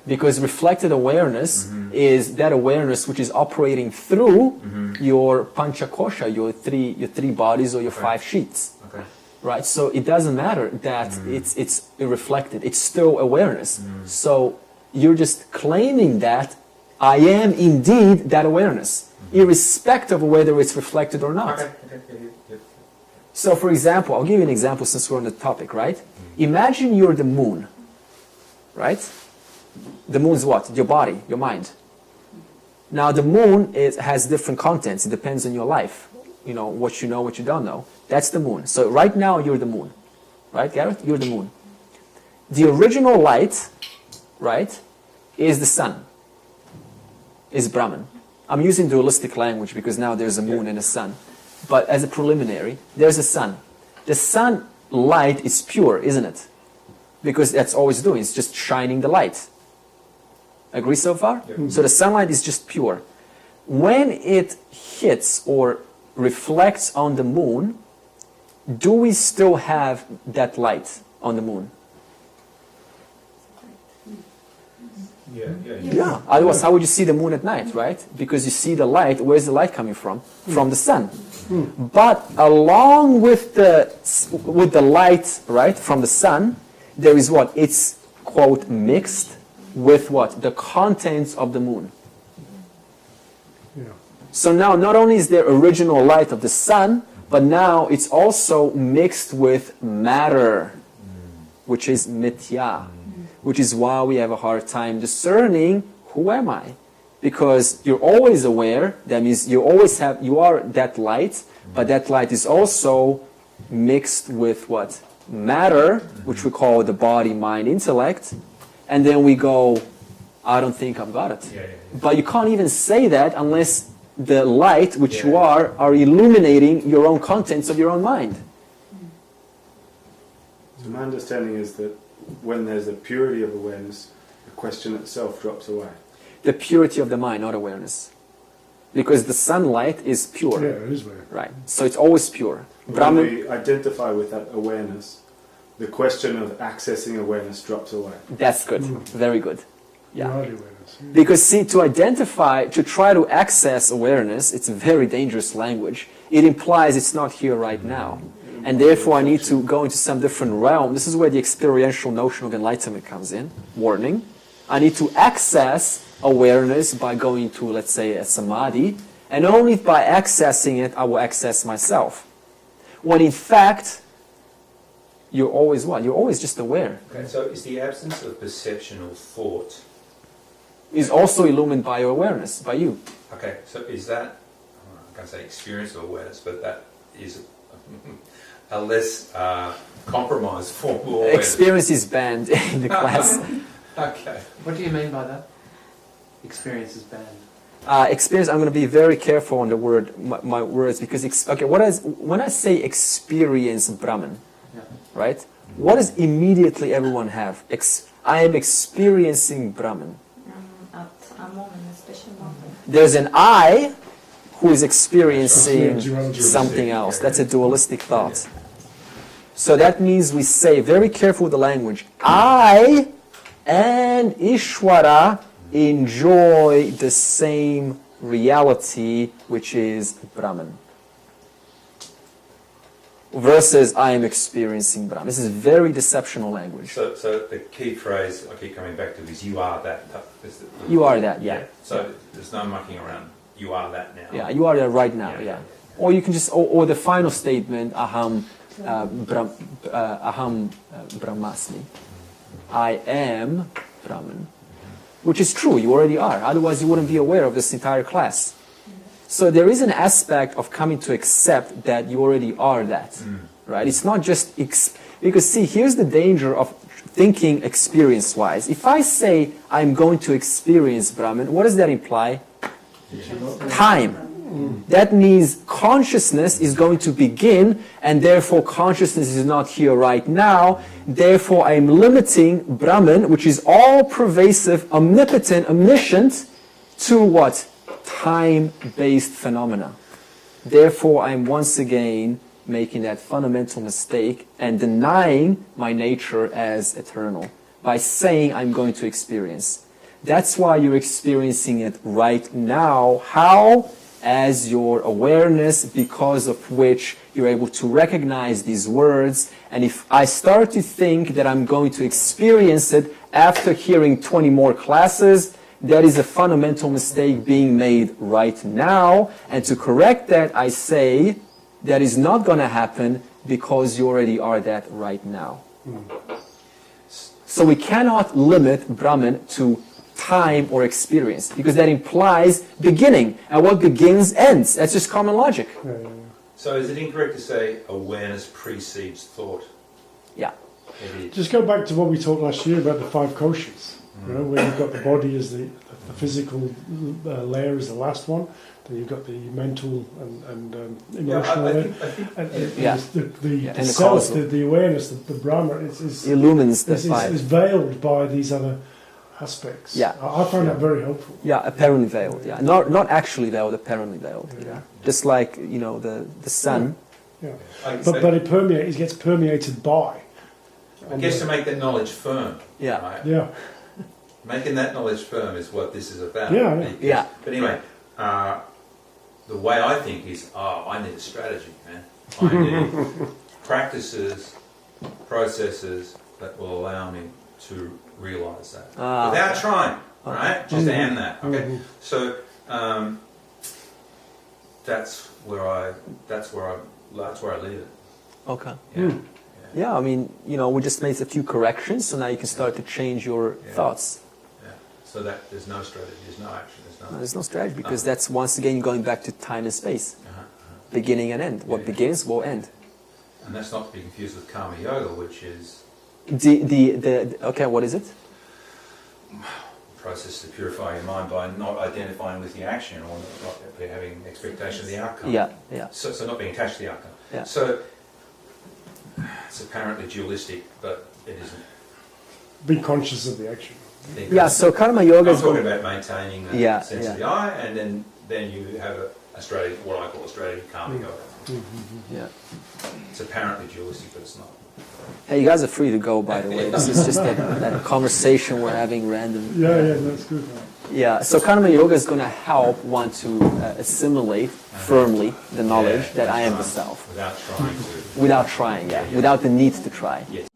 Because reflected awareness is that awareness which is operating through your panchakosha, your three bodies or your 5 sheets. Okay. Right, so it doesn't matter that it's reflected. It's still awareness. So you're just claiming that I am indeed that awareness, irrespective of whether it's reflected or not. Okay. So, for example, I'll give you an example since we're on the topic, right? Imagine you're the moon, right? The moon's what? Your body, your mind. Now, the moon has different contents. It depends on your life. What you know, what you don't know. That's the moon. So right now, you're the moon. Right, Gareth? You're the moon. The original light, right, is the sun. Is Brahman. I'm using dualistic language because now there's a moon and a sun. But as a preliminary, there's a sun. The sun light is pure, isn't it? Because that's all it's doing. It's just shining the light. Agree so far? Yeah. So the sunlight is just pure. When it hits or reflects on the moon, do we still have that light on the moon? Yeah. Otherwise, how would you see the moon at night, right? Because you see the light. Where's the light coming from? From the sun. But along with the light, right, from the sun, there is what? It's, quote, mixed with what? The contents of the moon. So now, not only is there original light of the sun, but now it's also mixed with matter, which is mithya, which is why we have a hard time discerning who am I, because you're always aware. That means you are that light, but that light is also mixed with what? Matter, which we call the body, mind, intellect, and then we go, I don't think I've got it. But you can't even say that unless the light which you are illuminating your own contents of your own mind. So my understanding is that when there's a purity of awareness, the question itself drops away. The purity of the mind, not awareness. Because the sunlight is pure. Yeah, it is pure. Right. So it's always pure. When we identify with that awareness, the question of accessing awareness drops away. That's good. Very good. Yeah. Right awareness. Because see, to identify, to try to access awareness, it's a very dangerous language. It implies it's not here right now. And therefore I need to go into some different realm. This is where the experiential notion of enlightenment comes in. Warning. I need to access awareness by going to, let's say, a samadhi. And only by accessing it, I will access myself. When in fact, you're always what? You're always just aware. Okay, so is the absence of perception or thought Is also illumined by your awareness, by you. Okay, so is that, I can't say experience or awareness, but that is a less compromised form of awareness. Experience is banned in the class. Okay. What do you mean by that? Experience is banned. Experience, I'm going to be very careful on the word, my words, because, when I say experience Brahman, right, what does immediately everyone have? I am experiencing Brahman. At a moment, a special moment. There's an I who is experiencing something else. That's a dualistic thought. So that means we say, very careful with the language, I and Ishvara enjoy the same reality, which is Brahman. Versus I am experiencing Brahman. This is very deceptional language. So the key phrase I keep coming back to is you are that. You are that, yeah. So there's no mucking around. You are that now. Yeah, you are that right now, yeah. Or you can just, or the final statement, aham brahmasmi. I am Brahman. Which is true, you already are. Otherwise you wouldn't be aware of this entire class. So there is an aspect of coming to accept that you already are that. Right? It's not just, because see, here's the danger of thinking experience-wise. If I say I'm going to experience Brahman, what does that imply? Time. That means consciousness is going to begin, and therefore consciousness is not here right now. Therefore I'm limiting Brahman, which is all-pervasive, omnipotent, omniscient, to what? Time-based phenomena. Therefore I'm once again making that fundamental mistake and denying my nature as eternal by saying I'm going to experience. That's why you're experiencing it right now. How? As your awareness, because of which you're able to recognize these words. And if I start to think that I'm going to experience it after hearing 20 more classes, that is a fundamental mistake being made right now. And to correct that, I say that is not going to happen because you already are that right now. So we cannot limit Brahman to time or experience, because that implies beginning, and what begins ends. That's just common logic. So is it incorrect to say awareness precedes thought? Yeah. Just go back to what we talked last year about the 5 koshas, where you've got the body as the physical layer is the last one, then you've got the mental and emotional layer, and the self, the awareness, the Brahma is illumines the 5. Is veiled by these other aspects. Yeah. I find that very helpful. Yeah, apparently veiled. Yeah, not actually veiled, apparently veiled. Yeah. Just like the sun. Yeah. But it permeates. It gets permeated by. I guess to make that knowledge firm. Yeah. Right? Yeah. Making that knowledge firm is what this is about. Yeah. But anyway, the way I think is, I need a strategy, man. I need practices, processes that will allow me to realise that without trying, right? Just am that. Okay. So that's where I leave it. Okay. Yeah. I mean, we just made a few corrections, so now you can start to change your thoughts. Yeah. So that there's no strategy, there's no action, there's no strategy, because that's once again going back to time and space, beginning and end. What begins will end. And that's not to be confused with Karma Yoga, which is okay, what is it? Process to purify your mind by not identifying with the action or not having expectation of the outcome. Yeah. So not being attached to the outcome. Yeah. So it's apparently dualistic, but it isn't. Be conscious of the action. Yeah. So Karma Yoga is talking about maintaining the sense of the I, and then you have a strategy, what I call a strategy, Karma Yoga. Yeah. It's apparently dualistic, but it's not. Hey, you guys are free to go, by the way. This is just that conversation we're having random. Yeah, that's good. Yeah, so Karma Yoga is going to help one to assimilate firmly the knowledge that I am the self. Without trying to. Without trying, yeah. Without the need to try. Yes.